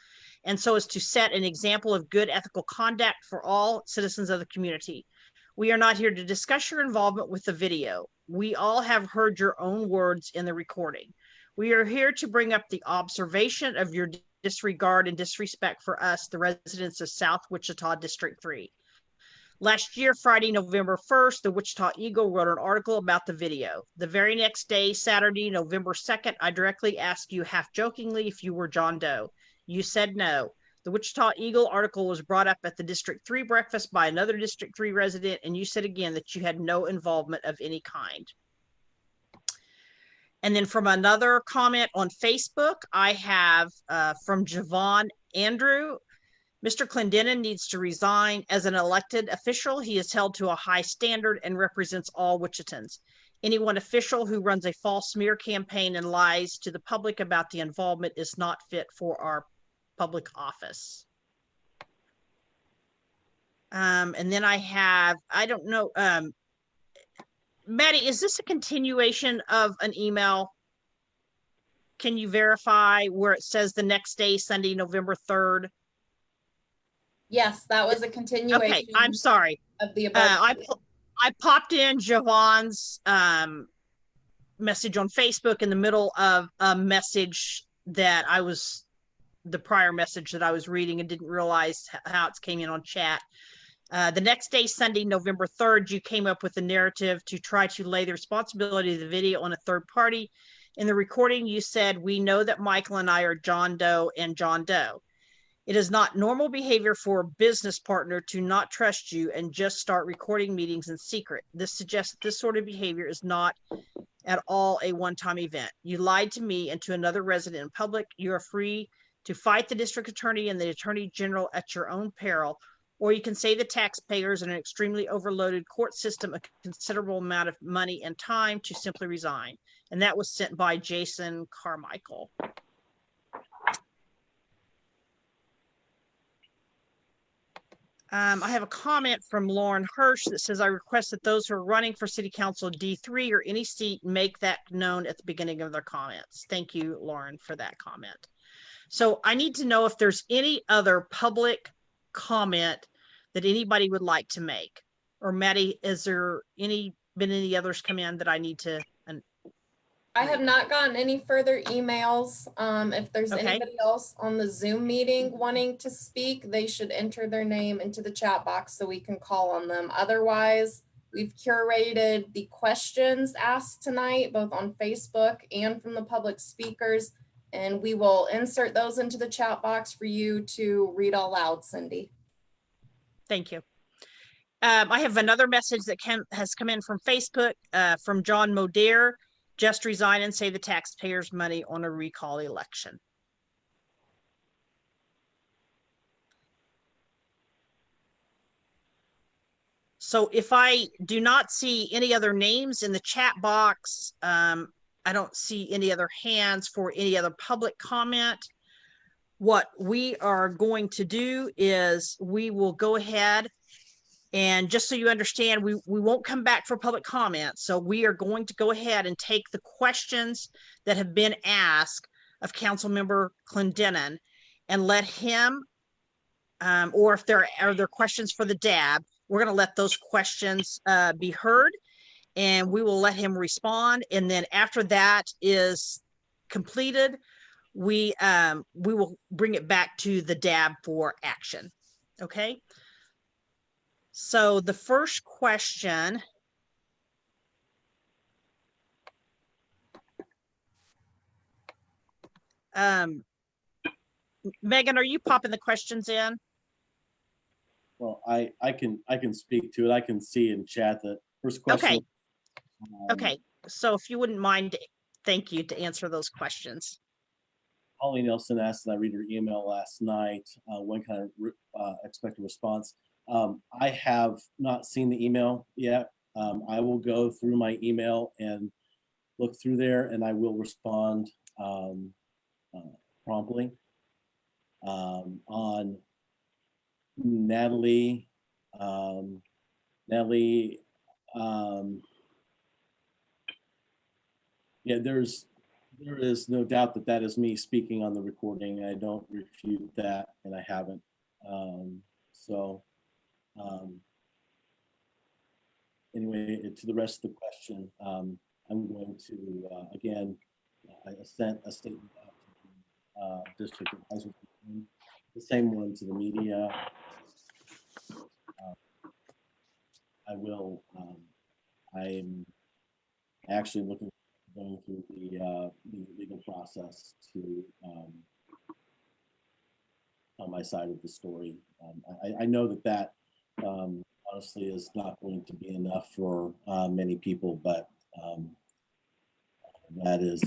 S1: and so as to set an example of good ethical conduct for all citizens of the community. We are not here to discuss your involvement with the video. We all have heard your own words in the recording. We are here to bring up the observation of your disregard and disrespect for us, the residents of South Wichita District 3. Last year, Friday, November 1st, the Wichita Eagle wrote an article about the video. The very next day, Saturday, November 2nd, I directly asked you half jokingly if you were John Doe. You said no. The Wichita Eagle article was brought up at the District 3 breakfast by another District 3 resident, and you said again that you had no involvement of any kind. And then from another comment on Facebook, I have from Javon Andrew, Mr. Clendenin needs to resign. As an elected official, he is held to a high standard and represents all Wichitans. Any one official who runs a false smear campaign and lies to the public about the involvement is not fit for our public office. And then I have, I don't know, Maddie, is this a continuation of an email? Can you verify where it says the next day, Sunday, November 3rd?
S3: Yes, that was a continuation.
S1: Okay, I'm sorry.
S3: Of the above.
S1: I popped in Javon's message on Facebook in the middle of a message that the prior message that I was reading and didn't realize how it came in on chat. The next day, Sunday, November 3rd, you came up with a narrative to try to lay the responsibility of the video on a third party. In the recording, you said, we know that Michael and I are John Doe and John Doe. It is not normal behavior for a business partner to not trust you and just start recording meetings in secret. This suggests that this sort of behavior is not at all a one-time event. You lied to me and to another resident in public. You are free to fight the district attorney and the attorney general at your own peril, or you can save the taxpayers in an extremely overloaded court system a considerable amount of money and time to simply resign. And that was sent by Jason Carmichael. I have a comment from Lauren Hirsch that says, I request that those who are running for City Council D3 or any seat make that known at the beginning of their comments. Thank you, Lauren, for that comment. So I need to know if there's any other public comment that anybody would like to make. Or Maddie, is there been any others come in that I need to?
S3: I have not gotten any further emails. If there's anybody else on the Zoom meeting wanting to speak, they should enter their name into the chat box so we can call on them. Otherwise, we've curated the questions asked tonight, both on Facebook and from the public speakers, and we will insert those into the chat box for you to read aloud, Cindy.
S1: Thank you. I have another message that has come in from Facebook from John Modere. Just resign and save the taxpayers money on a recall election. So if I do not see any other names in the chat box, I don't see any other hands for any other public comment. What we are going to do is we will go ahead and just so you understand, we won't come back for public comments. So we are going to go ahead and take the questions that have been asked of Councilmember Clendenin and let him, or if there are questions for the DAB, we're going to let those questions be heard, and we will let him respond. And then after that is completed, we will bring it back to the DAB for action. Okay. So the first question. Megan, are you popping the questions in?
S13: Well, I can speak to it. I can see in chat that first question.
S1: Okay. Okay. So if you wouldn't mind, thank you, to answer those questions.
S13: Holly Nelson asked, and I read your email last night, when can I expect a response? I have not seen the email yet. I will go through my email and look through there, and I will respond promptly. On Natalie, yeah, there is no doubt that that is me speaking on the recording. I don't refute that, and I haven't. Anyway, to the rest of the question, I'm going to, again, I sent a statement out to the district advisor, the same one to the media. I'm actually going through the legal process to on my side of the story. I know that honestly is not going to be enough for many people, but that is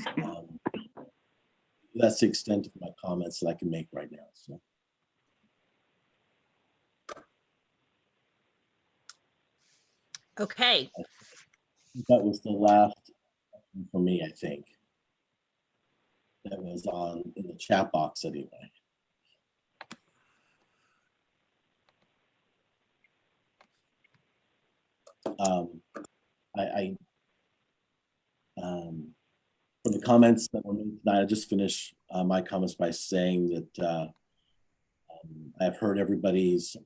S13: that's the extent of my comments that I can make right now. So.
S1: Okay.
S13: That was the last for me, I think. That was in the chat box anyway. For the comments that were made tonight, I just finish my comments by saying that I've heard everybody's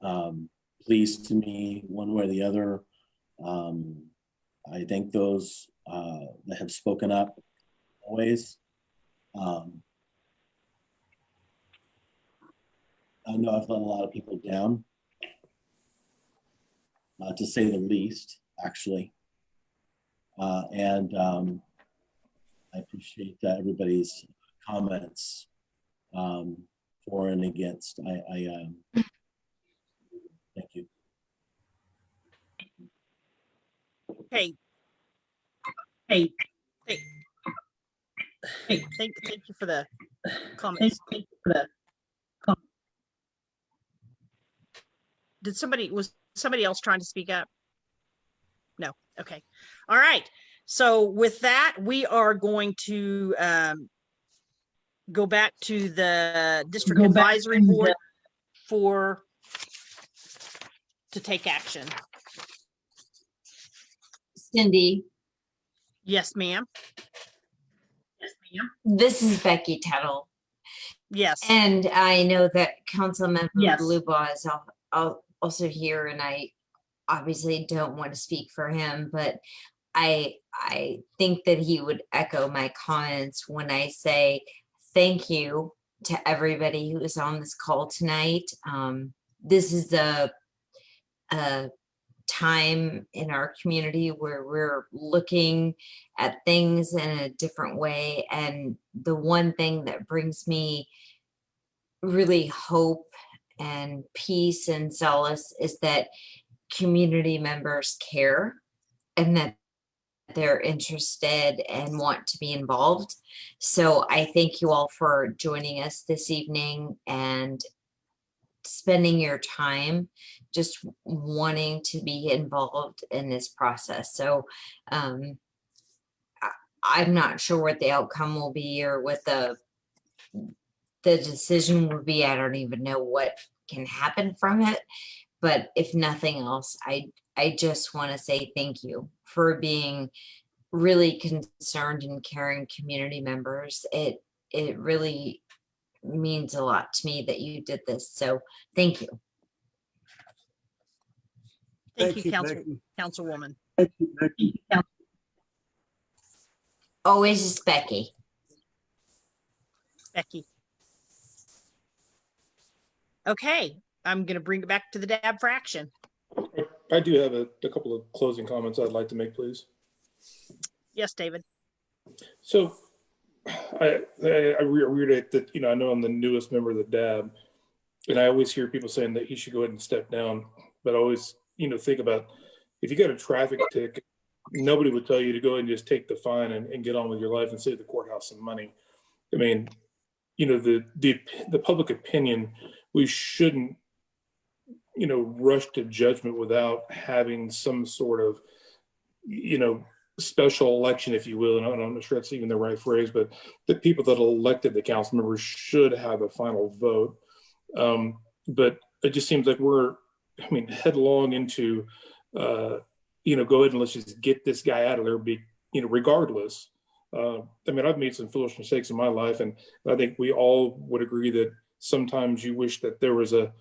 S13: pleased to me one way or the other. I thank those that have spoken up always. I know I've let a lot of people down, to say the least, actually. I appreciate everybody's comments for and against. Thank you.
S1: Hey. Thank you for the comments. Was somebody else trying to speak up? No. Okay. All right. So with that, we are going to go back to the district advisory board to take action.
S14: Cindy.
S1: Yes, ma'am.
S14: This is Becky Tuttle.
S1: Yes.
S14: And I know that Councilmember Blubaugh is also here, and I obviously don't want to speak for him, but I think that he would echo my comments when I say thank you to everybody who is on this call tonight. This is a time in our community where we're looking at things in a different way. And the one thing that brings me really hope and peace and solace is that community members care and that they're interested and want to be involved. So I thank you all for joining us this evening and spending your time just wanting to be involved in this process. So I'm not sure what the outcome will be or what the decision will be. I don't even know what can happen from it. But if nothing else, I just want to say thank you for being really concerned and caring community members. It it really means a lot to me that you did this. So thank you.
S1: Thank you,
S10: Becky.
S1: Councilwoman.
S10: Thank you, Becky.
S14: Always is Becky.
S1: Becky. Okay, I'm going to bring it back to the DAB for action.
S5: I do have a couple of closing comments I'd like to make, please.
S1: Yes, David.
S5: So I reiterate that, you know, I know I'm the newest member of the DAB, and I always hear people saying that he should go ahead and step down. But I always, you know, think about if you got a traffic ticket, nobody would tell you to go ahead and just take the fine and get on with your life and save the courthouse some money. I mean, you know, the public opinion, we shouldn't, you know, rush to judgment without having some sort of, you know, special election, if you will. And I'm not sure that's even the right phrase, but the people that elected the council members should have a final vote. But it just seems like we're, I mean, headlong into, you know, go ahead and let's just get this guy out of there, you know, regardless. I mean, I've made some foolish mistakes in my life, and I think we all would agree that sometimes you wish that there was a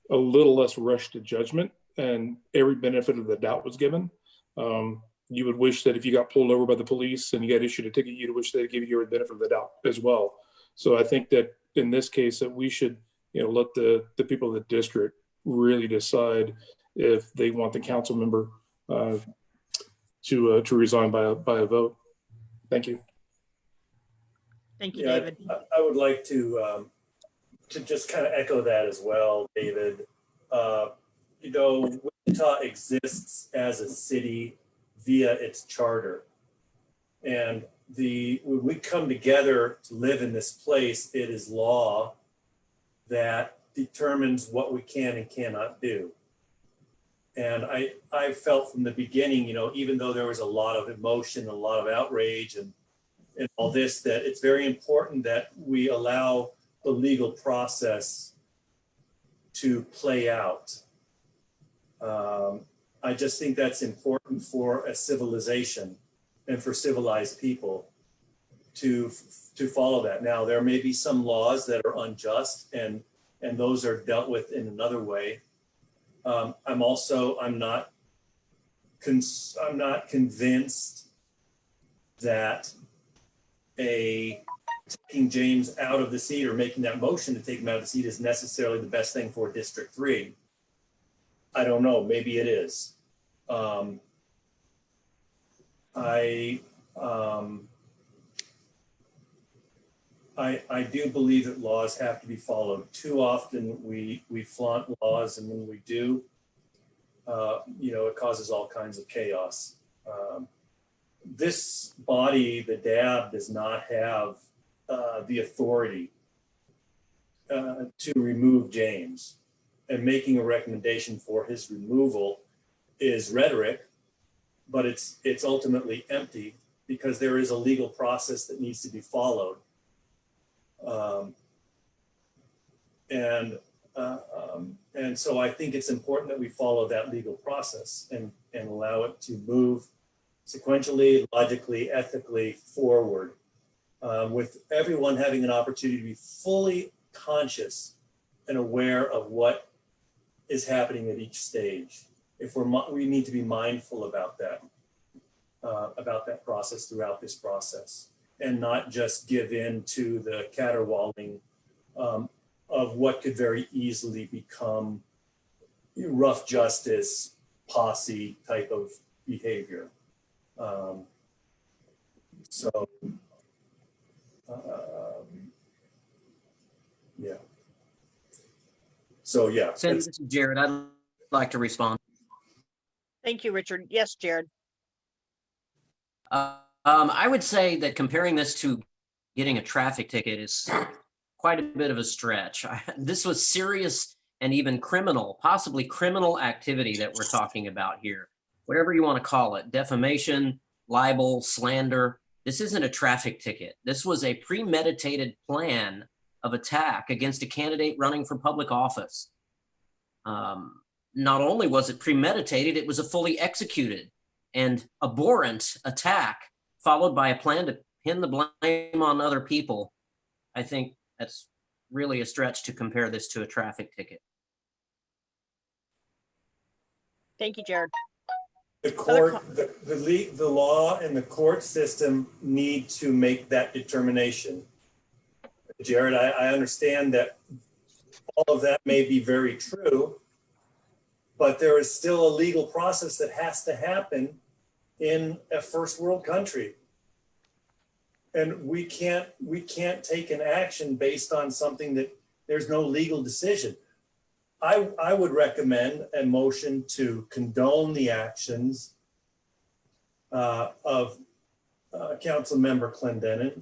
S5: little less rush to judgment and every benefit of the doubt was given. You would wish that if you got pulled over by the police and you got issued a ticket, you'd wish they'd give you the benefit of the doubt as well. So I think that in this case that we should, you know, let the people of the district really decide if they want the council member to resign by a vote. Thank you.
S1: Thank you,
S6: Yeah,
S1: David.
S6: I would like to just kind of echo that as well, David. You know, Wichita exists as a city via its charter. And when we come together to live in this place, it is law that determines what we can and cannot do. And I felt from the beginning, you know, even though there was a lot of emotion, a lot of outrage and all this, that it's very important that we allow the legal process to play out. I just think that's important for a civilization and for civilized people to follow that. Now, there may be some laws that are unjust and those are dealt with in another way. I'm not convinced that taking James out of the seat or making that motion to take him out of the seat is necessarily the best thing for District 3. I don't know, maybe it is. I do believe that laws have to be followed. Too often we flaunt laws, and when we do, you know, it causes all kinds of chaos. This body, the DAB, does not have the authority to remove James, and making a recommendation for his removal is rhetoric, but it's ultimately empty because there is a legal process that needs to be followed. And so I think it's important that we follow that legal process and allow it to move sequentially, logically, ethically forward, with everyone having an opportunity to be fully conscious and aware of what is happening at each stage. If we need to be mindful about that process throughout this process, and not just give in to the caterwauling of what could very easily become rough justice, posse type of behavior. Yeah. So yeah.
S4: Sandy, this is Jared. I'd like to respond.
S1: Thank you, Richard. Yes, Jared.
S4: I would say that comparing this to getting a traffic ticket is quite a bit of a stretch. This was serious and even criminal, possibly criminal activity that we're talking about here. Whatever you want to call it, defamation, libel, slander. This isn't a traffic ticket. This was a premeditated plan of attack against a candidate running for public office. Not only was it premeditated, it was a fully executed and abhorrent attack, followed by a plan to pin the blame on other people. I think that's really a stretch to compare this to a traffic ticket.
S1: Thank you, Jared.
S6: The court, the law and the court system need to make that determination. Jared, I understand that all of that may be very true, but there is still a legal process that has to happen in a first world country. And we can't take an action based on something that there's no legal decision. I would recommend a motion to condone the actions of Council Member Clendenin.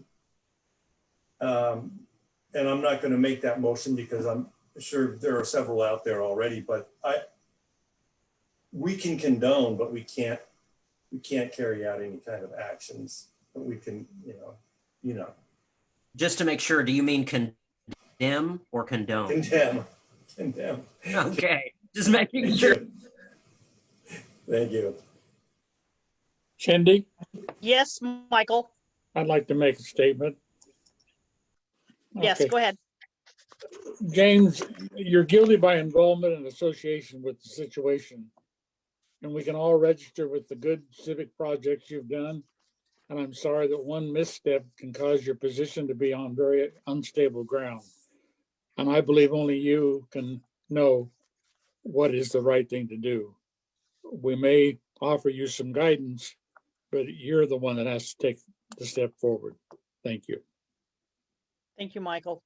S6: And I'm not going to make that motion because I'm sure there are several out there already, but we can condone, but we can't carry out any kind of actions. But we can, you know.
S4: Just to make sure, do you mean condemn or condone?
S6: Condemn.
S4: Okay, just making sure.
S6: Thank you.
S2: Cindy,
S1: Yes, Michael.
S2: I'd like to make a statement.
S1: Yes,
S2: Okay.
S1: go ahead.
S2: James, you're guilty by involvement and association with the situation. And we can all register with the good civic projects you've done. And I'm sorry that one misstep can cause your position to be on very unstable ground. And I believe only you can know what is the right thing to do. We may offer you some guidance, but you're the one that has to take the step forward. Thank you.
S1: Thank you, Michael.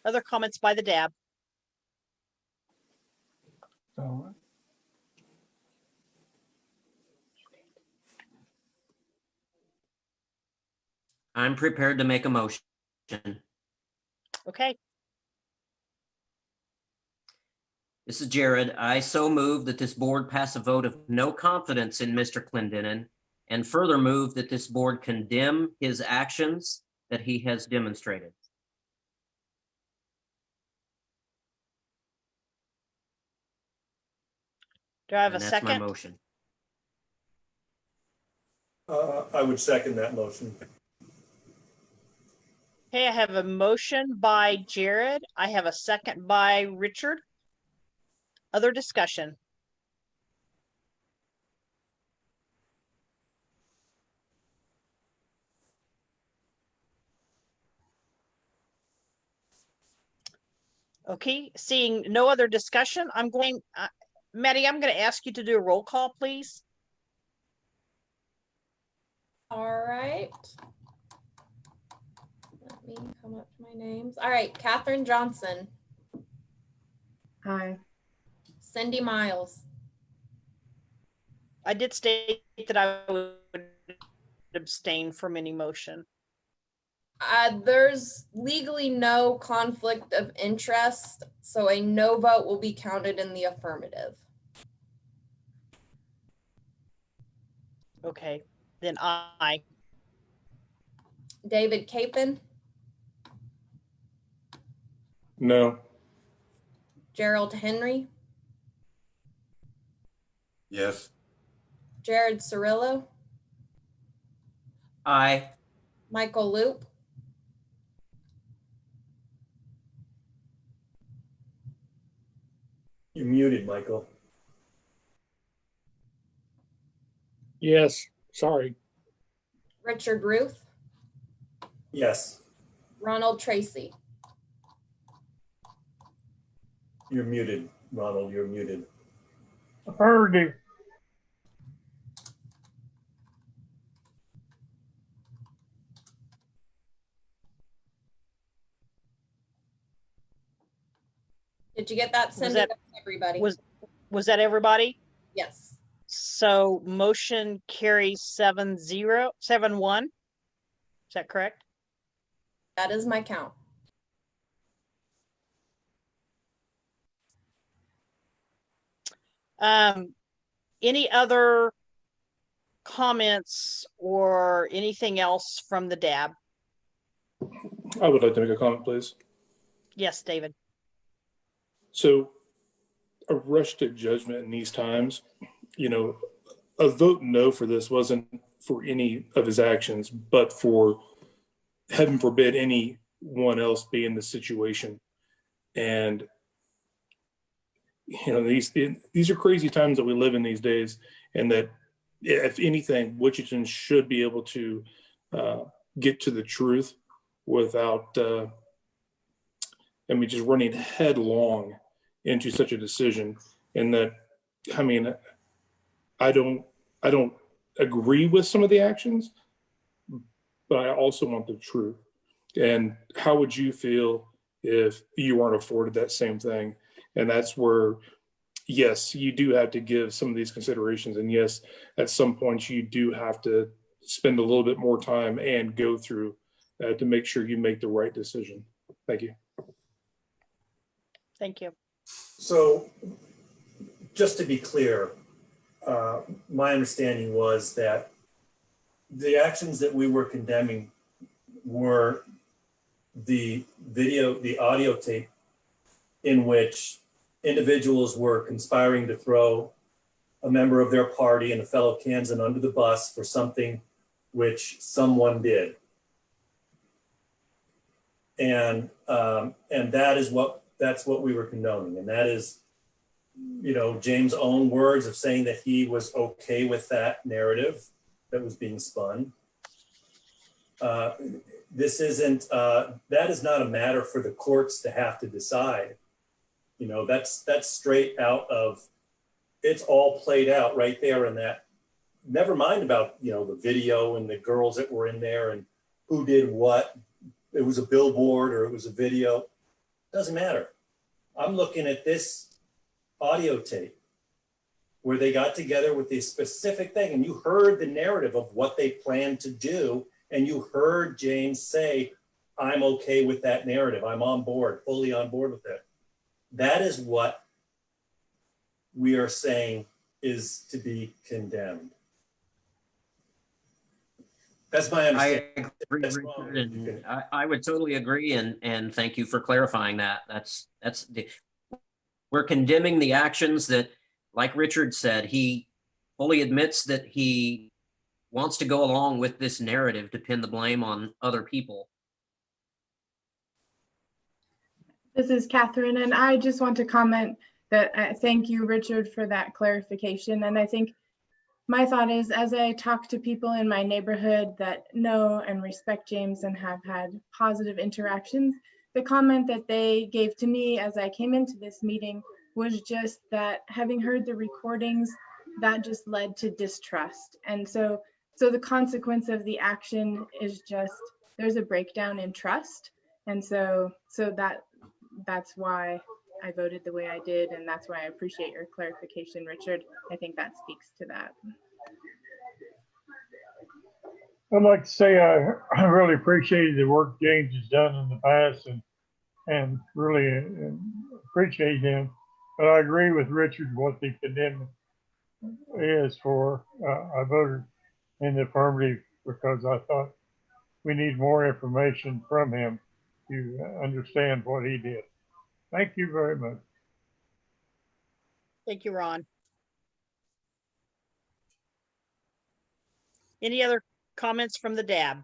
S1: Other comments by the DAB?
S4: I'm prepared to make a motion.
S1: Okay,
S4: This is Jared. I so move that this board pass a vote of no confidence in Mr. Clendenin, and further move that this board condemn his actions that he has demonstrated.
S1: do I have a
S4: And that's my
S1: second?
S4: motion.
S6: I would second that motion.
S1: Okay, I have a motion by Jared. I have a second by Richard. Other discussion? Okay, seeing no other discussion, I'm going, Maddie, I'm going to ask you to do a roll call, please.
S3: All right. Let me come up to my names. All right, Katherine Johnson.
S15: Hi.
S3: Cindy Miles.
S1: I did state that I would abstain from any motion.
S3: There's legally no conflict of interest, so a no vote will be counted in the affirmative.
S1: Okay, then I.
S3: David Capon,
S5: No.
S3: Gerald Henry,
S6: Yes.
S3: Jared Cirillo,
S4: Aye.
S3: Michael Loop,
S6: You're muted, Michael.
S2: Yes, sorry.
S3: Richard Ruth,
S6: Yes.
S3: Ronald Tracy.
S6: You're muted, Ronald. You're muted.
S2: Affirmative.
S3: Did you get that, Cindy?
S1: that-
S3: That's everybody.
S1: Was that everybody?
S3: Yes.
S1: So motion carries 7-1. Is that correct?
S3: That is my count.
S1: Any other comments or anything else from the DAB?
S5: I would like to make a comment, please.
S1: Yes, David.
S5: So a rush to judgment in these times, a vote no for this wasn't for any of his actions, but for, heaven forbid, anyone else be in the situation. And you know, these are crazy times that we live in these days, and that if anything, Wichita should be able to get to the truth without, just running headlong into such a decision. And that, I mean, I don't agree with some of the actions, but I also want the truth. And how would you feel if you weren't afforded that same thing? And that's where, yes, you do have to give some of these considerations. And yes, at some points you do have to spend a little bit more time and go through to make sure you make the right decision. Thank you.
S1: Thank you.
S6: So just to be clear, my understanding was that the actions that we were condemning were the audio tape in which individuals were conspiring to throw a member of their party and a fellow Kansan under the bus for something which someone did. And that's what we were condoning. And that is, you know, James' own words of saying that he was okay with that narrative that was being spun. This isn't, that is not a matter for the courts to have to decide. You know, that's straight out of, it's all played out right there in that. Never mind about, you know, the video and the girls that were in there and who did what. It was a billboard or it was a video. Doesn't matter. I'm looking at this audio tape where they got together with this specific thing, and you heard the narrative of what they planned to do, and you heard James say, I'm okay with that narrative. I'm on board, fully on board with it. That is what we are saying is to be condemned. That's my understanding.
S4: I agree, Richard, and I would totally agree, and thank you for clarifying that. We're condemning the actions that, like Richard said, he fully admits that he wants to go along with this narrative to pin the blame on other people.
S15: This is Catherine, and I just want to comment that thank you, Richard, for that clarification. And I think my thought is, as I talk to people in my neighborhood that know and respect James and have had positive interactions, the comment that they gave to me as I came into this meeting was just that having heard the recordings, that just led to distrust. And so the consequence of the action is just, there's a breakdown in trust. And so that's why I voted the way I did. And that's why I appreciate your clarification, Richard. I think that speaks to that.
S16: I'd like to say I really appreciated the work James has done in the past and really appreciate him. But I agree with Richard what the condemnation is for. I voted in the affirmative because I thought we need more information from him to understand what he did. Thank you very much.
S1: Thank you, Ron. Any other comments from the DAB?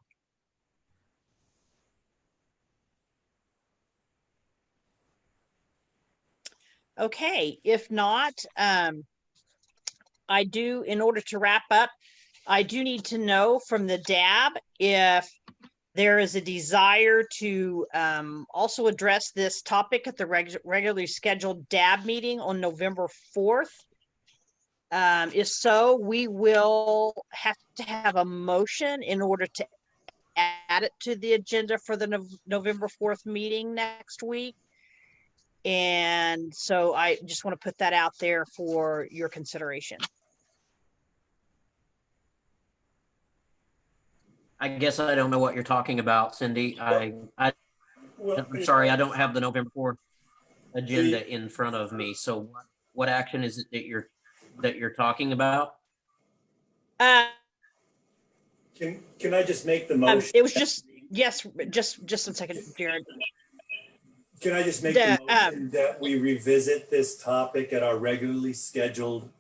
S1: Okay, if not, I do, in order to wrap up, I do need to know from the DAB if there is a desire to also address this topic at the regularly scheduled DAB meeting on November 4th. If so, we will have to have a motion in order to add it to the agenda for the November 4th meeting next week. And so I just want to put that out there for your consideration.
S4: I guess I don't know what you're talking about, Cindy. I'm sorry, I don't have the November 4th agenda in front of me. So what action is it that you're talking about?
S6: Can I just make the motion?
S1: It was just, yes, just a second, Jared.
S6: Can I just make the motion that we revisit this topic at our regularly scheduled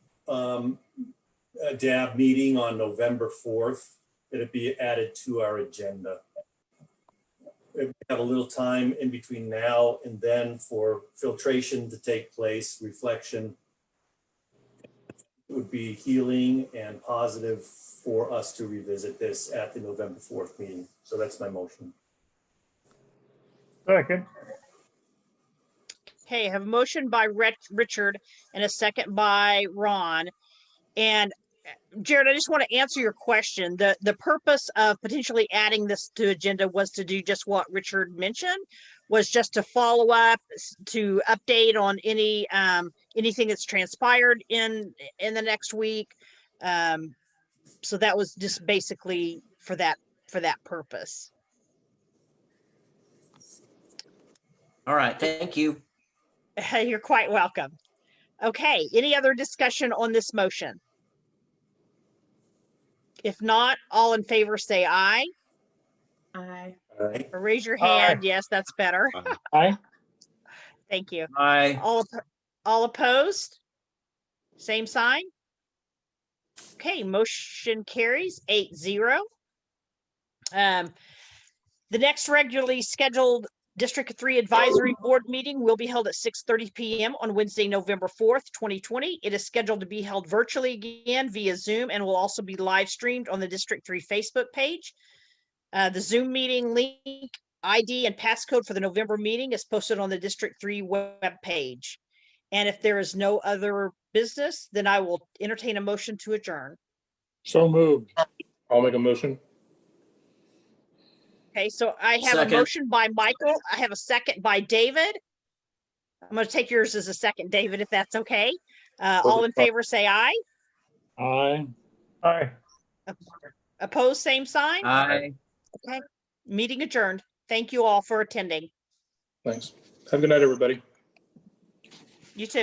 S6: DAB meeting on November 4th, that it be added to our agenda. We have a little time in between now and then for filtration to take place, reflection. It would be healing and positive for us to revisit this at the November 4th meeting. So that's my motion.
S16: Second.
S1: Okay, I have a motion by Richard and a second by Ron. And Jared, I just want to answer your question. The purpose of potentially adding this to agenda was to do just what Richard mentioned, was just to follow up, to update on any anything that's transpired in the next week. So that was just basically for that purpose.
S4: All right, thank you.
S1: You're quite welcome. Okay, any other discussion on this motion? If not, all in favor say aye.
S15: Aye.
S1: Or raise your
S16: Aye.
S1: hand. Yes, that's better.
S2: Aye.
S1: Thank you.
S4: Aye.
S1: All opposed? Same sign? Okay, motion carries 8-0. The next regularly scheduled District 3 Advisory Board meeting will be held at 6:30 p.m. on Wednesday, November 4th, 2020. It is scheduled to be held virtually again via Zoom and will also be live streamed on the District 3 Facebook page. The Zoom meeting link, ID, and passcode for the November meeting is posted on the District 3 web page. And if there is no other business, then I will entertain a motion to adjourn.
S2: So moved.
S5: I'll make a motion.
S1: Okay, so I have
S4: Second.
S1: a motion by Michael. I have a second by David. I'm going to take yours as a second, David, if that's okay. All in favor, say aye.
S2: Aye.
S16: Aye.
S1: Opposed, same sign.
S4: Aye.
S1: Okay, meeting adjourned. Thank you all for attending.
S5: Thanks. Have a good night, everybody.
S1: You too.